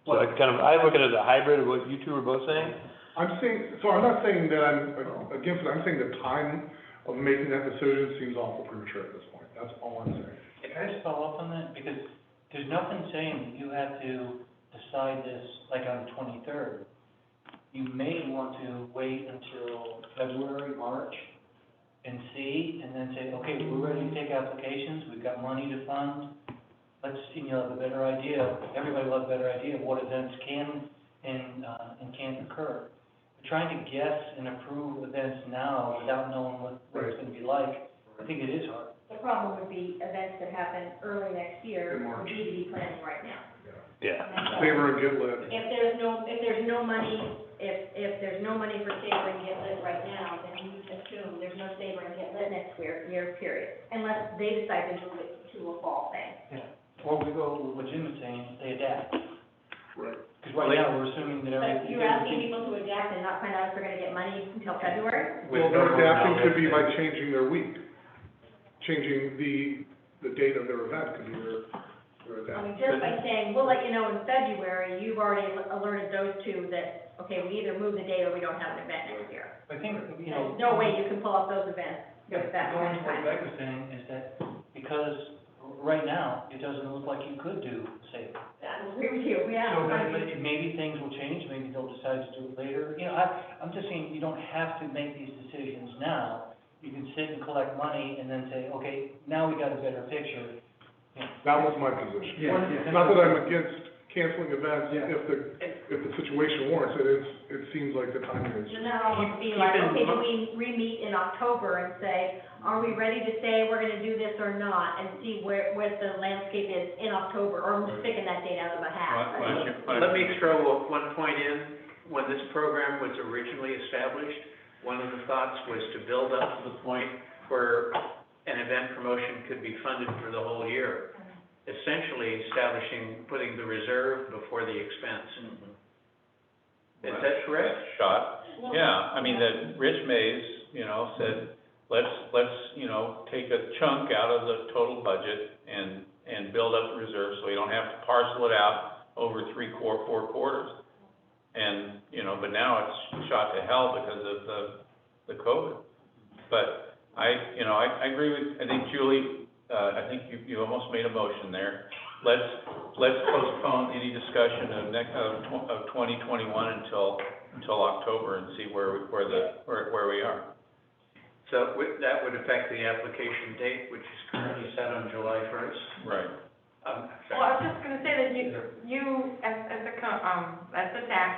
So I look at it as a hybrid of what you two are both saying. I'm not saying that I'm against it, I'm saying the time of making that decision seems awful premature at this point, that's all I'm saying. Can I just follow up on that? Because there's nothing saying that you have to decide this like on the 23rd. You may want to wait until February, March, and see, and then say, okay, we're ready to take applications, we've got money to fund. Let's, have a better idea, everybody will have a better idea of what events can and can't occur. Trying to guess and approve events now without knowing what it's gonna be like, I think it is hard. The problem would be events that happen early next year, In March. we need to be planning right now. Yeah. Savor and get lit. If there's no money for Savor and Get Lit right now, then you assume there's no Savor and Get Lit next year, period. Unless they decide to move it to a fall thing. Yeah. Or we go with what Jim is saying, they adapt. Right. Because right now, we're assuming that But everything. you're asking people to adapt and not find out if they're gonna get money until February? Well, their adapting could be by changing their week, changing the date of their event could be their I adapting. mean, just by saying, we'll let you know in February, you've already alerted those two that, okay, we either move the date or we don't have an event next year. I think, There's no way you can pull off those events with that going kind to of what time. Greg was saying is that because right now, it doesn't look like you could do SAFE. I agree with you, yeah. So, but maybe things will change, maybe they'll decide to do it later. I'm just saying, you don't have to make these decisions now. You can sit and collect money and then say, okay, now we got a better picture. That was my position. Yeah. Not that I'm against canceling events if the situation warrants it, it seems like the timing is. And then I'll be like, okay, do we re-meet in October and say, are we ready to say we're gonna do this or not? And see where the landscape is in October, or I'm just picking that date out of a hat. Let me throw one point in. When this program was originally established, one of the thoughts was to build up to the point where an event promotion could be funded for the whole year, essentially putting the reserve before the expense. Is that correct? Shot, yeah, I mean, Rich Mays, said, let's, take a chunk out of the total budget and build up the reserve, so we don't have to parcel it out over 4 quarters. And, but now it's shot to hell because of the COVID. But I agree with, I think Julie, I think you almost made a motion there. Let's postpone any discussion of 2021 until October and see where we are. So that would affect the application date, which is currently set on July 1st. Right. Well, I was just gonna say that you, as the TAC,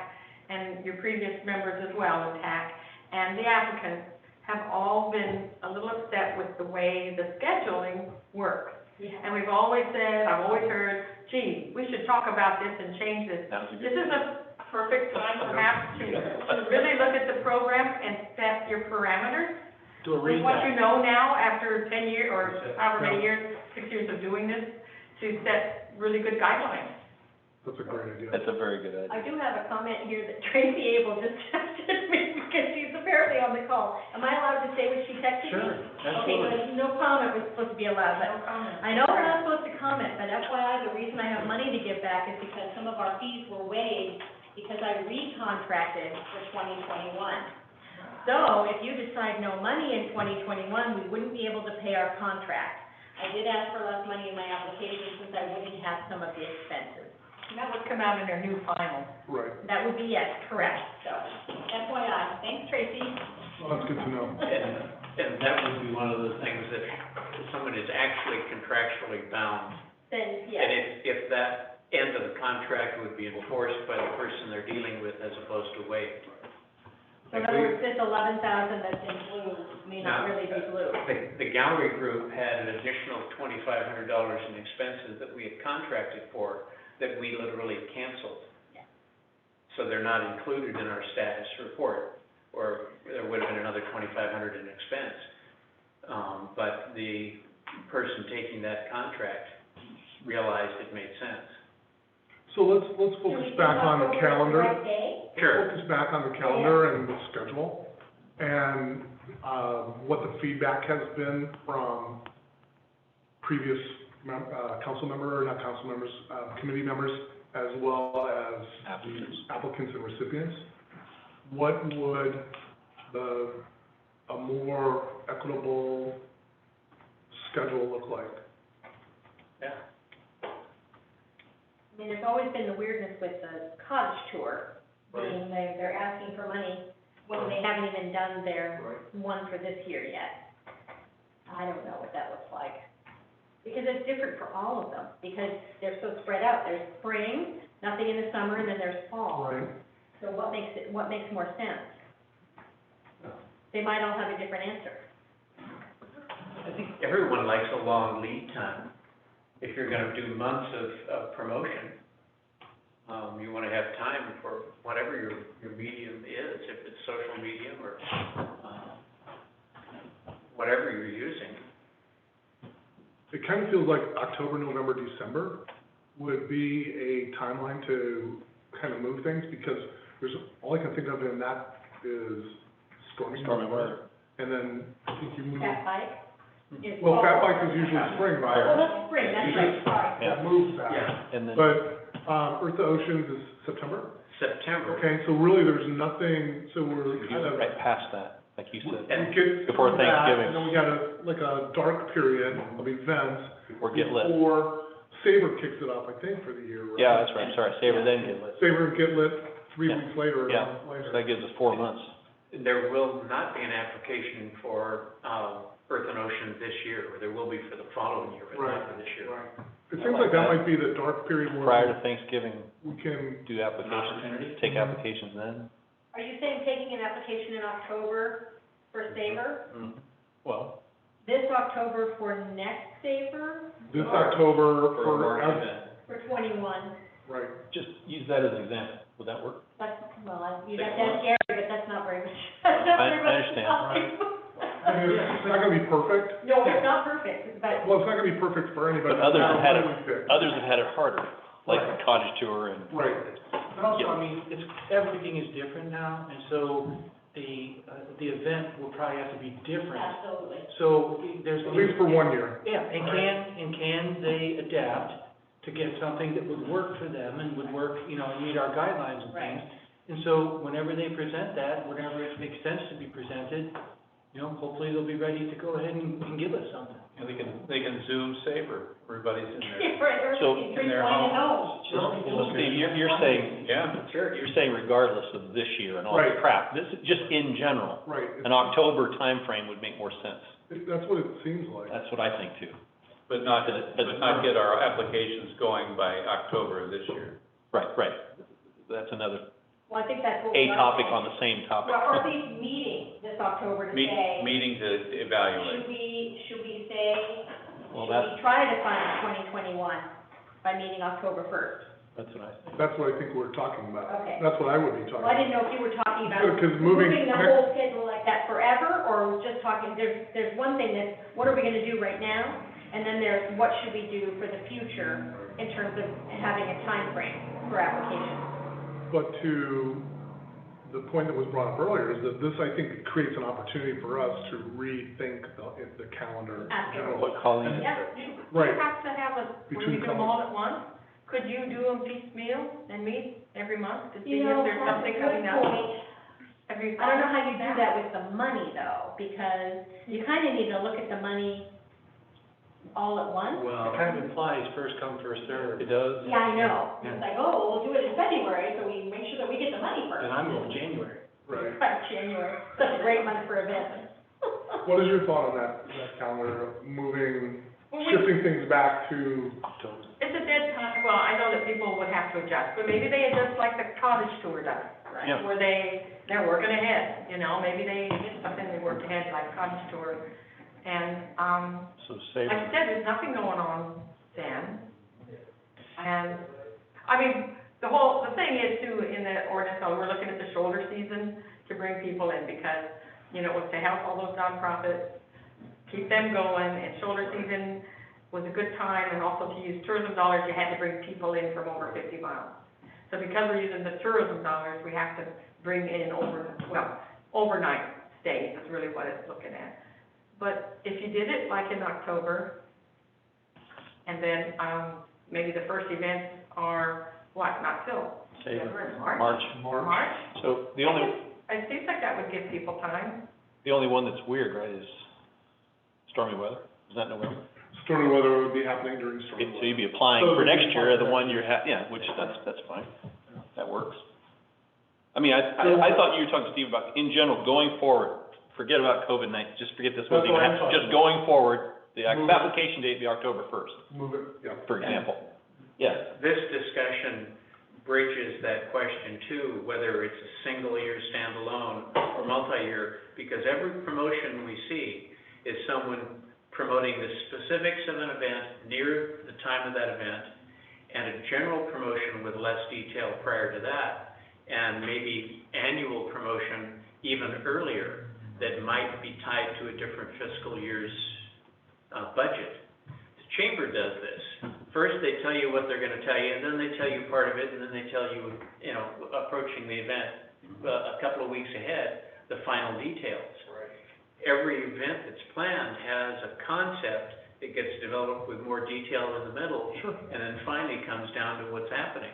and your previous members as well, the TAC, and the applicants, have all been a little upset with the way the scheduling works. And we've always said, I've always heard, gee, we should talk about this and change this. This is a perfect time perhaps to really look at the program and set your parameters. Do a With what you recap. know now, after 10 years, or however many years, 6 years of doing this, to set really good guidelines. That's a great idea. That's a very good idea. I do have a comment here that Tracy Abel just texted me, because she's apparently on the call. Am I allowed to say what she texted me? Sure, Okay, absolutely. so no comment was supposed to be allowed, but No comment. I know we're not supposed to comment, but FYI, the reason I have money to give back is because some of our fees were waived because I recontracted for 2021. So if you decide no money in 2021, we wouldn't be able to pay our contract. I did ask for less money in my application since I wouldn't have some of the expenses. And that would come out in their new final. Right, That would be, yes, correct, so FYI. Thanks, Tracy. well, that's good to know. And that would be one of the things that if someone is actually contractually bound. Then, And yes, if that end of the contract would be enforced by the person they're dealing with as opposed to waived. so in other words, this 11,000 that's in blue may not really be blue. The gallery group had an additional $2,500 in expenses that we had contracted for that we literally canceled. Yeah. So they're not included in our status report, or there would have been another $2,500 in expense. But the person taking that contract realized it made sense. So let's focus back on the calendar. Right day? Sure. Focus back on the calendar and the schedule. and, what the feedback has been from previous council member, or not council members, committee members, as well as the applicants and recipients, what would a more equitable schedule look like? Yeah. I mean, there's always been the weirdness with the cottage tour, being they're asking for money when they haven't even done their one for this year yet. I don't know what that looks like. Because it's different for all of them, because they're so spread out. There's spring, nothing in the summer, and then there's fall. Right. So what makes more sense? They might all have a different answer. I think everyone likes a long lead time. If you're gonna do months of promotion, you wanna have time for whatever your medium is, if it's social medium or, whatever you're using. It kind of feels like October, November, December would be a timeline to kind of move things, because all I can think of in that is stormy weather. And then I think you move, Fat bike is well, fall. fat bike is usually spring, Well, right? that's spring, that's right, sorry. That moves back. Yeah. And then, But, Earth to Oceans is September? September. Okay, so really there's nothing, so we're kind of. right past that, like you said, We get Before through that, Thanksgiving. And then we got like a dark period of events. or get lit. Before Sabre kicks it up, I think, for the year, right? Yeah, that's right, sorry, Sabre then get lit. Sabre and Get Lit 3 Yeah. weeks later, or a Yeah. month later. So that gives us 4 months. There will not be an application for, Earth and Ocean this year, or there will be for the following year, but not for this year. Right. It seems like that might be the dark period where Prior to Thanksgiving, we can, do applications, take applications then. Are you saying taking an application in October for Sabre? Well, This October for next Sabre? this Or October For a for, March as- event. For 21? right. just use that as an example, would that work? That's, well, you'd 6 have to ask months. Gary, but that's not very much. That's not I very much understand. time. I mean, it's not gonna be perfect, No, it's not perfect, but well, it's not gonna be perfect for anybody. But others no have had matter it, what we pick. others have had it harder, like Right. Cottage Tour and. Right, But also, I mean, everything is different now, and so the event will probably have to be different. absolutely. So there's. at least for 1 year. Yeah, and can they adapt to get something that would work for them and would work, meet our guidelines and things? And so whenever they present that, whenever it makes sense to be presented, hopefully they'll be ready to go ahead and give us something. And they can Zoom Sabre, everybody's in there. So- In their homes. So Steve, you're saying, Yeah. Sure. you're saying regardless of this year and all the Right. crap, this is just in general, Right. an October timeframe would make more sense. That's what it seems like. That's what I think too. But not get our applications going by October of this year. Right. That's another, Well, I think that's what a we are topic saying. on the same topic. Well, or at least meeting this October to say, Meeting to evaluate. should we say, Well, should we try to fund 2021 by meeting October 1st? That's what I think. That's what I think we're talking about. Okay. That's what I would be talking Well, I about. didn't know if you were talking about Good, 'cause moving the next- whole schedule like that forever, or just talking, there's one thing that's, what are we gonna do right now? And then there's, what should we do for the future in terms of having a time frame for applications? But to the point that was brought up earlier, is that this, I think, creates an opportunity for us to rethink the calendar in Absolutely. general. What Colleen, Yeah, Right. you have to have when Between you do them colors. all at once, could you do them piecemeal and meet every month to see You if know, there's that's a something good coming up? point. Have you I don't know thought how you do that with the money though, because you kinda need to look at the money all at once. It Well, kind of implies first come, first served. it does? Yeah, I know. Yeah. It's like, oh, we'll do it in February, so we make sure that we get the money first. And I'm going January. Right. Right, January, such a great month for events. What is your thought on that calendar, moving, Well, shifting things back to, October. It's a dead time, well, I know that people would have to adjust, but maybe they adjust like the cottage tour does, right? Yeah. Where they're working ahead, maybe they hit something, they worked ahead like cottage tour. And, So like Sabre, I said, there's nothing going on then. And, I mean, the thing is too, in the ordinance, we're looking at the shoulder season to bring people in because, it was to help all those nonprofits, keep them going, and shoulder season was a good time, and also to use tourism dollars, you had to bring people in from over 50 miles. So because we're using the tourism dollars, we have to bring in overnight. days is really what it's looking at. But if you did it like in October, and then, maybe the first events are, what, not till Say February, March. March? So the only, It seems like that would give people time. the only one that's weird, right, is stormy weather. Is that November? Stormy weather would be happening during stormy So weather. you'd be applying So for it'd be next year, the applying one you're which that's fine. That works. I mean, I thought you were talking to Steve about, in general, going forward, forget about COVID-19, just forget this That's was even what I'm happening. Just talking going forward, the Move it. application date be October first, Move it, yeah. for example. Yeah, This discussion bridges that question too, whether it's a single year standalone or multi-year, because every promotion we see is someone promoting the specifics of an event near the time of that event, and a general promotion with less detail prior to that, and maybe annual promotion even earlier that might be tied to a different fiscal year's budget. The chamber does this. First, they tell you what they're gonna tell you, and then they tell you part of it, and then they tell you, you know, approaching the event, a couple of weeks ahead, the final details. Every event that's planned has a concept that gets developed with more detail in the middle. Sure. And then finally comes down to what's happening.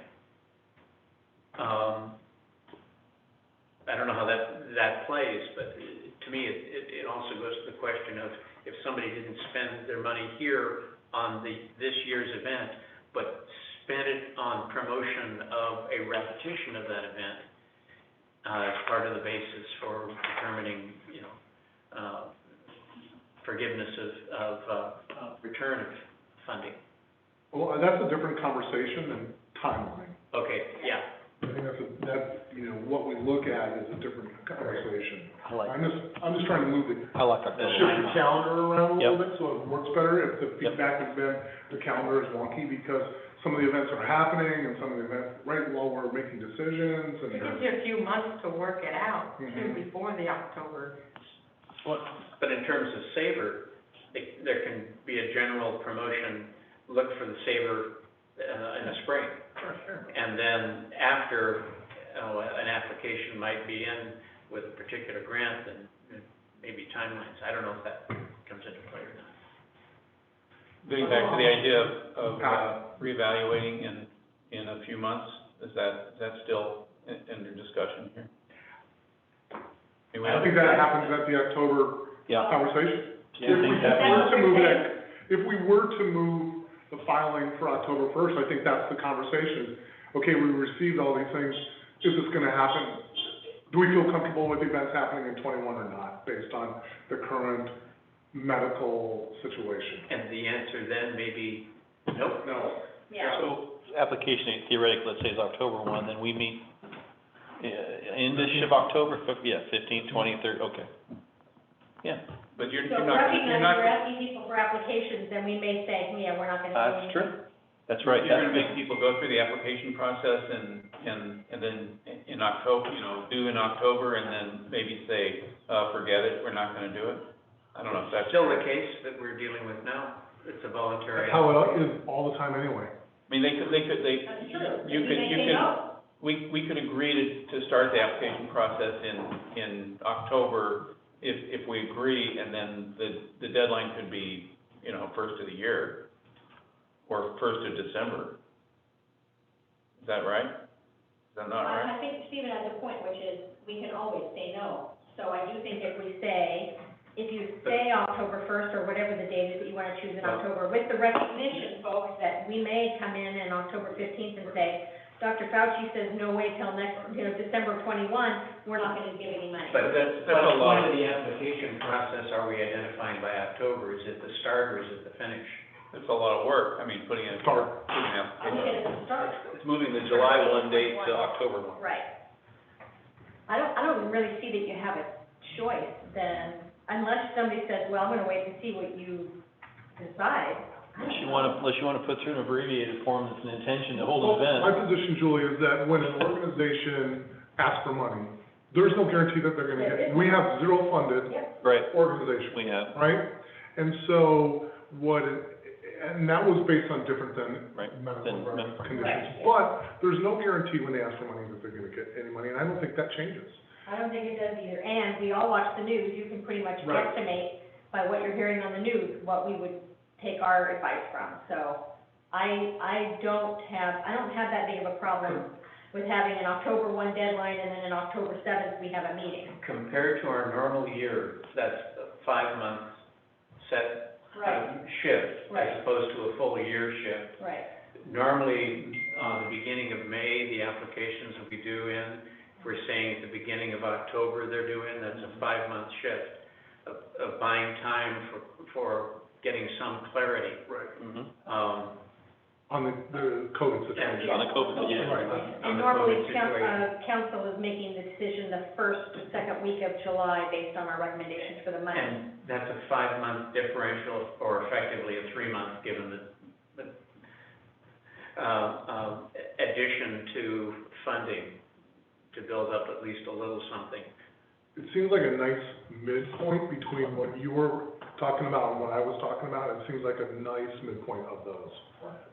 I don't know how that plays, but to me, it also goes to the question of if somebody didn't spend their money here on this year's event, but spent it on promotion of a repetition of that event, as part of the basis for determining, you know, forgiveness of return of funding. Well, that's a different conversation than timeline. Okay, yeah. I think you know, what we look at is a different conversation. I like, I'm just trying to move the, I like our. shift the calendar around a little Yep. bit so it works better. If the feedback has been the calendar is wonky because some of the events are happening and some of the events, right while we're making decisions and. It gives you a few months to work it out, too, Mhm. before the October. But in terms of Saver, there can be a general promotion, look for the Saver in the spring. Sure. And then after, an application might be in with a particular grant, and maybe timelines. I don't know if that comes into play or not. Getting back to the idea of reevaluating in a few months, is that still under discussion here? I think that happens at the October Yeah. conversation. Yeah, I think that- If we were to move the filing for October first, I think that's the conversation. Okay, we received all these things, is this gonna happen? Do we feel comfortable with events happening in 21 or not, based on the current medical situation? And the answer then may be, nope. No. Yeah. So, application date theoretically, let's say is October 1, then we meet in this of October, 15, 20, 30, okay. Yeah, But you're So not, recognize you're not, we're asking people for applications, then we may say, yeah, we're not gonna do that's anything. true. That's right. you're gonna make people go through the application process and then in October, due in October, and then maybe say, forget it, we're not gonna do it? I don't know if that's. Still the case that we're dealing with now. It's a voluntary. That's how it is all the time anyway. I mean, That's true. you Maybe could, they you say could, no. we could agree to start the application process in October if we agree, and then the deadline could be, first of the year, or first of December. Is that right? Is that not right? I think Stephen has a point, which is, we can always say no. So I do think if we say, if you say October first, or whatever the date is that you wanna choose in Well- October, with the recognition, folks, that we may come in October 15th and say, Dr. Fauci says no way till next, December 21, we're not gonna give any money. But that's what a lot. point of the application process are we identifying by October? Is it the start or is it the finish? It's a lot of work, putting in. Start. Putting an I look application. at it as a start. It's moving the July 1 date to October 1. Right. I don't really see that you have a choice then, unless somebody says, well, I'm gonna wait and see what you decide. Unless you wanna put through an abbreviated form that's an intention to hold Well, an event. my position, Julie, is that when an organization asks for money, there's no guarantee that they're gonna get it. We have zero funded Yep. Right, organizations, we have, right? And so and that was based on different than Right, medical than conditions. Right. But there's no guarantee when they ask for money that they're gonna get any money, and I don't think that changes. I don't think it does either, and we all watch the news, you can pretty much Right. guesstimate by what you're hearing on the news, what we would take our advice from, so I don't have that big of a problem with having an October 1 deadline and then an October 7th, we have a meeting. Compared to our normal year, that's a 5-month set shift, Right. as opposed to a full year shift. Right, Normally, the beginning of May, the applications will be due in. If we're saying at the beginning of October they're due in, that's a 5-month shift of buying time for getting some clarity. Right. Mm-hmm. On the COVID situation. On the COVID, yeah. Right. On and the normally, COVID situation. council is making the decision the first or second week of July based on our recommendations for the month. And that's a 5-month differential, or effectively a 3-month, given the addition to funding to build up at least a little something. It seems like a nice midpoint between what you were talking about and what I was talking about. It seems like a nice midpoint of those.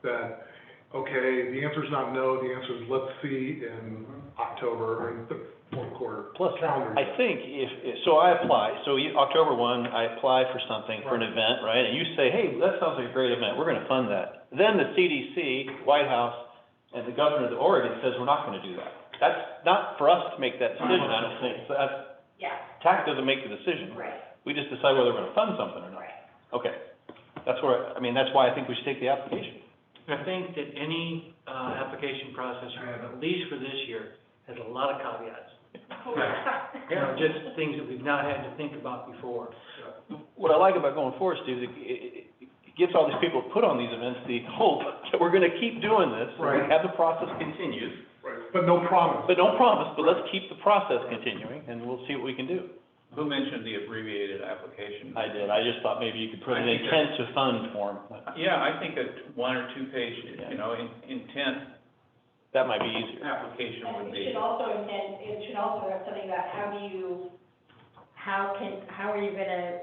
That, okay, the answer's not no, the answer is let's see in October or in the fourth quarter. Plus, calendar I year. think so I apply, October 1, I apply for something, for an event, right? And you say, hey, that sounds like a great event, we're gonna fund that. Then the CDC, White House, and the governor of Oregon says, we're not gonna do that. That's not for us to make that decision, I don't think. So that's, Yeah, TAC doesn't make the decision. right, We just decide whether we're gonna fund something or not. right. Okay. That's that's why I think we should take the application. I think that any, application process you have, at least for this year, has a lot of caveats. You know, just things that we've not had to think about before. What I like about going forward, Steve, is it gives all these people who put on these events the hope that we're gonna keep doing this. Right. Have the process continue, Right, but no promise. but don't promise, but let's keep the process continuing, and we'll see what we can do. Who mentioned the abbreviated application? I did, I just thought maybe you could put an I think intent to fund form. Yeah, I think a 1 or 2 page, intent That might be easier. application And would it be. should also have something about how are you gonna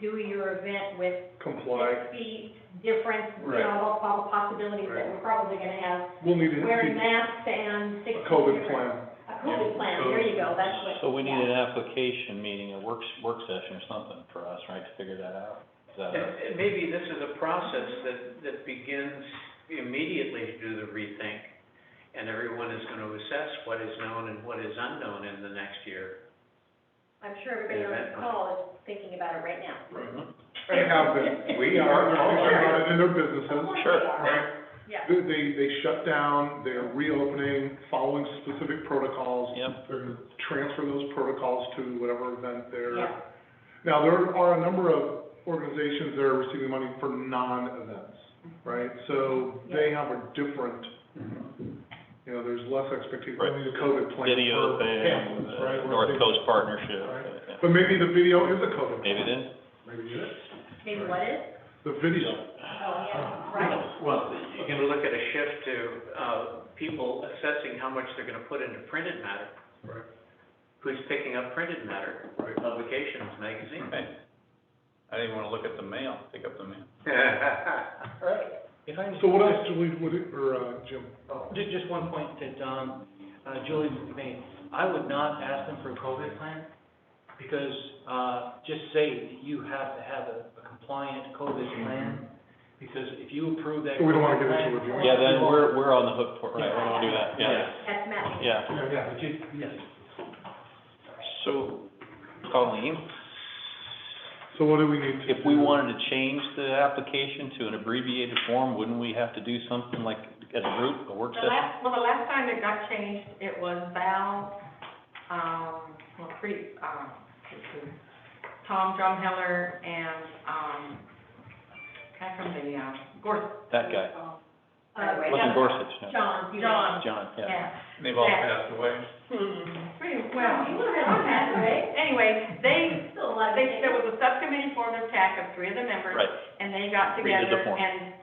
do your event with Comply. 6 feet difference, Right. all the possibilities that we're probably gonna have, We'll need to wearing see masks and 6 feet a COVID difference. plan. A COVID plan, there you go, that's what. So we need yeah. an application meeting, a work session or something for us, right, to figure that out. Is that And maybe this is a process that begins immediately to do the rethink, and everyone is gonna assess what is known and what is unknown in the next year. I'm sure everybody on this call is thinking about it right now. Mhm. They have been. We They're are. thinking about it in their Of businesses. course Sure. they are. Right? Yeah. They shut down, they're reopening, following specific protocols. Yep. They're gonna transfer those protocols to whatever event they're. Yeah. Now, there are a number of organizations that are receiving money for non-events, right? So they have a different, there's less expectation, Right. they need a COVID plan Video for thing, campuses, right? North Coast Partnership. Right. yeah. But maybe the video is a COVID plan. Maybe it is. Maybe it is. Maybe what is? The video. Oh, yeah, right. Well, you can look at a shift to, people assessing how much they're gonna put into printed matter. Right. Who's picking up printed matter? Right. Publications, magazines. Right. I didn't even wanna look at the mail, pick up the mail. Right. If I So what else, Julie, Jim? Just one point that, Julie made, I would not ask them for a COVID plan, because, just say that you have to have a compliant COVID plan, because if you approve that. We don't wanna get COVID into plan- review. Yeah, then we're on the hook for it, right, we don't do that, yeah, That's Matt. yeah. Yeah, but you, yes. So, Colleen, So what do we need to do? if we wanted to change the application to an abbreviated form, wouldn't we have to do something like as a group, a work The session? last time it got changed, it was Val, Tom Drumheller and, guy from the, Gorse. That guy, Wait, wasn't Gorsuch, no. John. John, yeah. Yeah. They've all Yeah. passed away. Pretty Well, well. you would have done that, right? Anyway, Still a lot of there was a subcommittee formed of TAC of 3 of the members. Right, And they got Redid the together form. and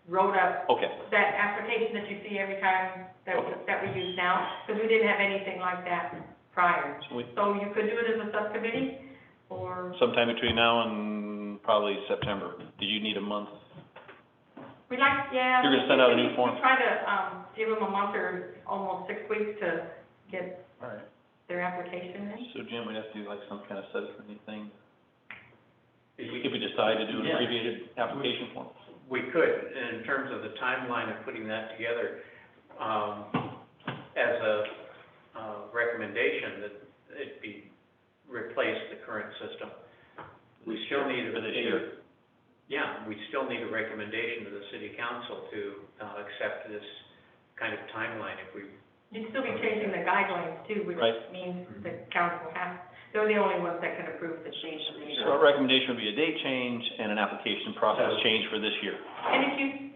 wrote up okay, that application that you see every time that we use now, because we didn't have anything like that prior. so we, So you could do it as a subcommittee, or sometime between now and probably September, do you need a month? we'd like, yeah. You're gonna send out a new form? We try to, give them a month or almost 6 weeks to get All right, their application in. So Jim, we'd have to do like some kind of subcommittee thing, if we decide to do an Yeah. abbreviated application form. We could, in terms of the timeline of putting that together, as a, recommendation that it be, replace the current system. We still need For this year. Yeah, we still need a recommendation to the city council to, accept this kind of timeline if we, You'd still be changing the guidelines too, which Right. means the council has, they're the only ones that can approve the change of the So our recommendation would be a date change and an application process change for this year, And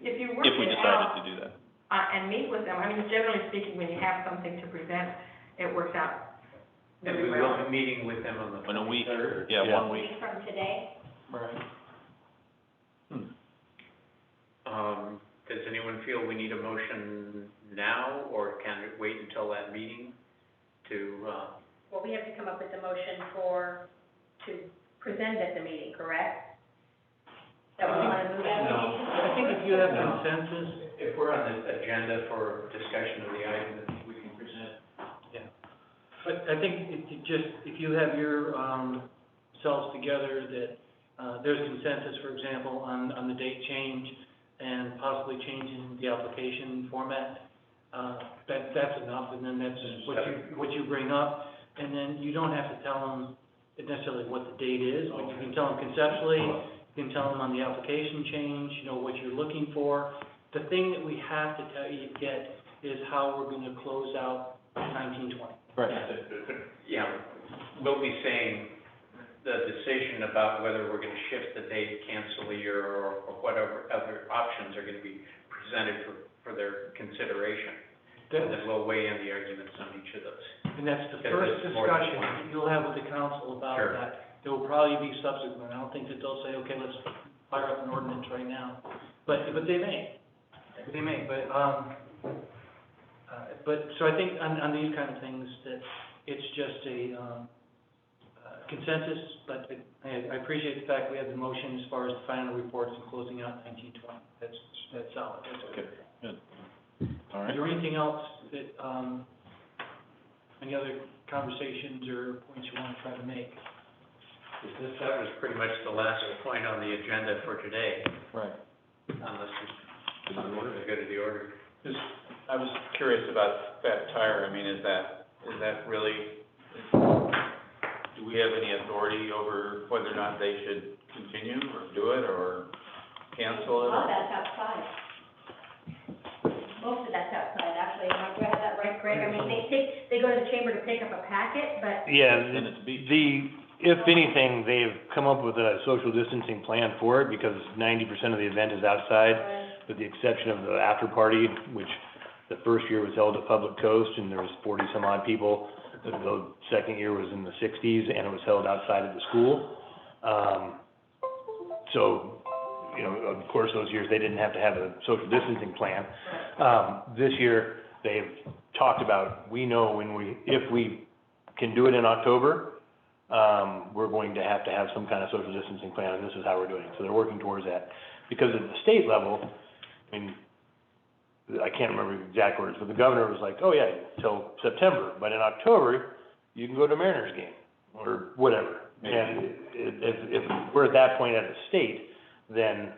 if you work if we it decided out, to do that. and meet with them, I mean, generally speaking, when you have something to present, it works out and we really will well. be meeting with them on the In a week, 23rd. yeah, Yeah. 1 week. From today, Right. Does anyone feel we need a motion now, or can it wait until that meeting to, well, we have to come up with a motion to present at the meeting, correct? That we want to move that meeting? I think if you have consensus, if we're on the agenda for discussion of the item, then we can present. but I think it just, if you have your, selves together that, there's consensus, for example, on the date change and possibly changing the application format, that's enough, and then that's what you bring up. And then you don't have to tell them necessarily what the date is, but you can tell them conceptually, you can tell them on the application change, you know, what you're looking for. The thing that we have to tell you yet is how we're gonna close out 1920. Right. Yeah, we'll be saying the decision about whether we're gonna shift the date, cancel a year, or whatever other options are gonna be presented for their consideration. And then we'll weigh in the arguments on each of those. And that's the Because first it's more than discussion one. you'll have with the council about Sure. that. There will probably be subsequent, I don't think that they'll say, okay, let's fire up an ordinance right now. But they may, but, so I think on these kind of things, that it's just a, consensus, but I appreciate the fact we have the motion as far as the final reports and closing out 1920. That's solid, that's okay. Good. All Is right. there anything else that, any other conversations or points you want to try to make? That was pretty much the last point on the agenda for today, Right. unless it's go to the order. I was curious about Fat Tire, I mean, is that really, do we have any authority over whether or not they should continue or do it or cancel it? All that's outside. Most of that's outside, actually, am I, do I have that right, Greg? I mean, they go to the chamber to pick up a packet, but Yeah, Then it's beach. if anything, they've come up with a social distancing plan for it, because 90% of the event is outside, with the exception of the after party, which the first year was held at Public Coast, and there was 40-some odd people. The second year was in the 60s, and it was held outside of the school. So, you know, of course, those years, they didn't have to have a social distancing plan. This year, they've talked about, we know if we can do it in October, we're going to have some kind of social distancing plan, and this is how we're doing it. So they're working towards that. Because at the state level, I mean, I can't remember the exact words, but the governor was like, oh yeah, till September, but in October, you can go to a Mariners game, or whatever. And if we're at that point at the state, then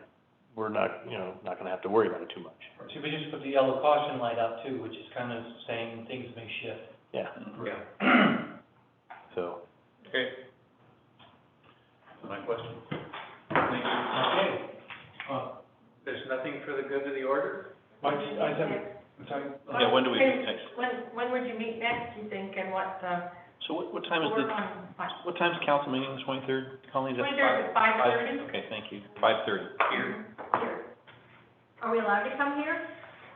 we're not, not gonna have to worry about it too much. So we just put the yellow caution light out too, which is kind of saying things may shift. Yeah, Yeah. so. Okay. My question. Okay. There's nothing for the good of the order? Yeah, when do we meet next? When would you meet next, you think, and what, So what time is work on, what time's council meeting, the 23rd? Colleen, is that 23rd at 5:30? Okay, thank you. 5:30. Here? Here. are we allowed to come here?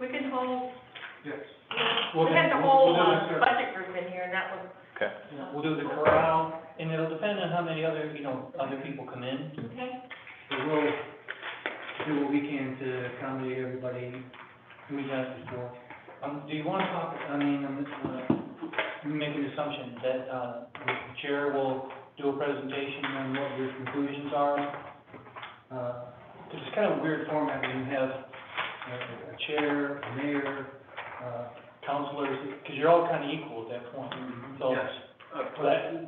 We can hold, Yes. we had the whole, budget group in here, and that was, Okay. We'll do the corral, and it'll depend on how many other, other people come in. okay. So we'll do what we can to accommodate everybody who we've asked before. Do you want to talk, make an assumption that, the chair will do a presentation on what your conclusions are? Because it's kind of a weird format when you have a chair, a mayor, counselors, because you're all kind of equal at that point. So, Yes.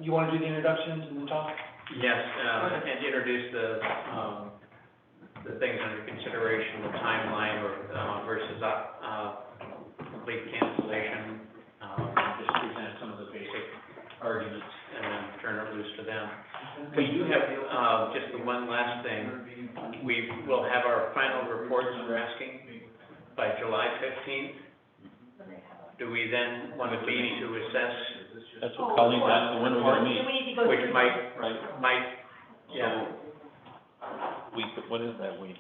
you want to do the introductions and the talk? Yes, and introduce the things under consideration, the timeline or, versus, complete cancellation. Just present some of the basic arguments and then turn it loose to them. We do have, just the one last thing, we will have our final reports, we're asking, by July 15th. Do we then want to meet to assess, That's what Colleen's asking, when we're gonna meet. We need to go which through. Right. yeah. Week, what is that week?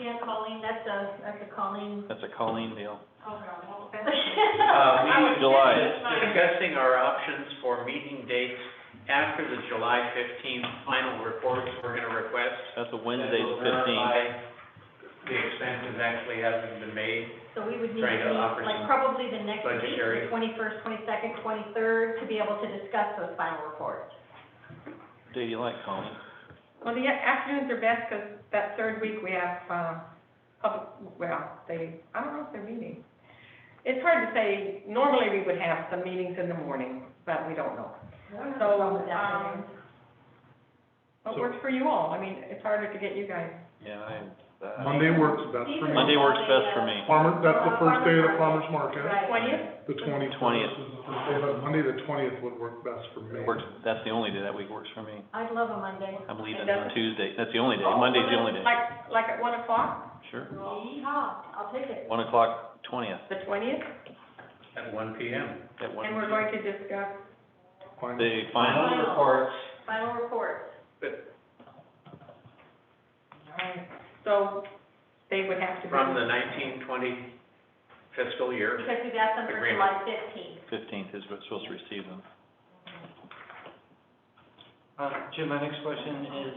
Yeah, Colleen, that's a Colleen. That's a Colleen deal. July. Discussing our options for meeting dates after the July 15th final reports we're gonna request. That's a Wednesday, the That will 15th. verify the expenses actually having been made. So we would need Trying to to meet, offer like, some probably the next week, budgetary- the 21st, 22nd, 23rd, to be able to discuss those final reports. What day do you like, Colleen? Well, the afternoons are best, because that third week we have, I don't know if they're meeting. It's hard to say, normally we would have some meetings in the morning, but we don't know. So, what works for you all? I mean, it's harder to get you guys. Yeah, Monday works best for me. Monday works best for me. That's the first day of the farmer's market. Right. 20th? The 20th is the first day, but Monday, the 20th would work best for me. Works, that's the only day that week works for me. I'd love a Monday. I'm leaving And on that's- Tuesday, that's the only day, Monday's the only day. Like at 1 o'clock, Sure. Yeehaw, I'll take it. 1 o'clock, 20th, the 20th, At 1 PM. at 1. and we're going to discuss, Fine. The final Final. reports. Final reports. so they would have to be. From the 1920 fiscal year. Because we've asked them for Agreement. July 15th. 15th is what's supposed to receive them. Jim, my next question is,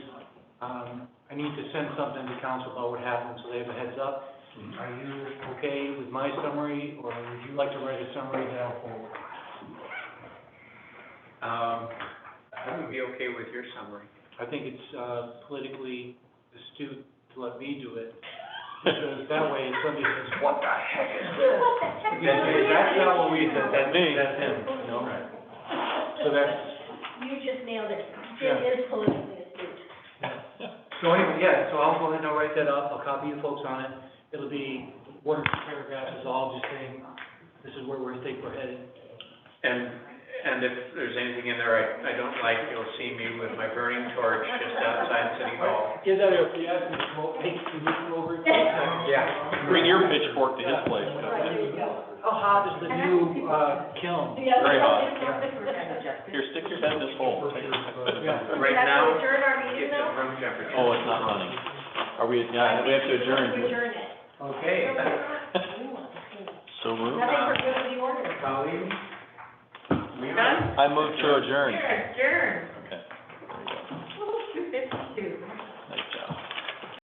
I need to send something to council about what happened, so they have a heads up. Are you okay with my summary, or would you like to write a summary that I'll forward? I would be okay with your summary. I think it's, politically astute to let me do it, because that way, if somebody says, what the heck is this? That's not what we said, that's Me. That's him, you know? So that's, You just nailed it. Jim is politically astute. so anyway, yeah, so I'll go ahead and I'll write that up, I'll copy you folks on it. It'll be one or two paragraphs, is all just saying, this is where we think we're headed. And if there's anything in there I don't like, you'll see me with my burning torch just outside City Hall. Is that if you ask me to come over, hey, can you come over? Yeah. Bring your pitchfork to his place. How hot is the new, kiln? Very hot. We're gonna adjust it. Here, stick your head in this hole. Yeah. Right We have now, to adjourn our meeting it's at though? room temperature. Oh, it's not running. Are we, yeah, we have to adjourn. Adjourn it. Okay. So moved. Nothing for good of the order. Colleen? Done? I move to adjourn. Here, adjourn.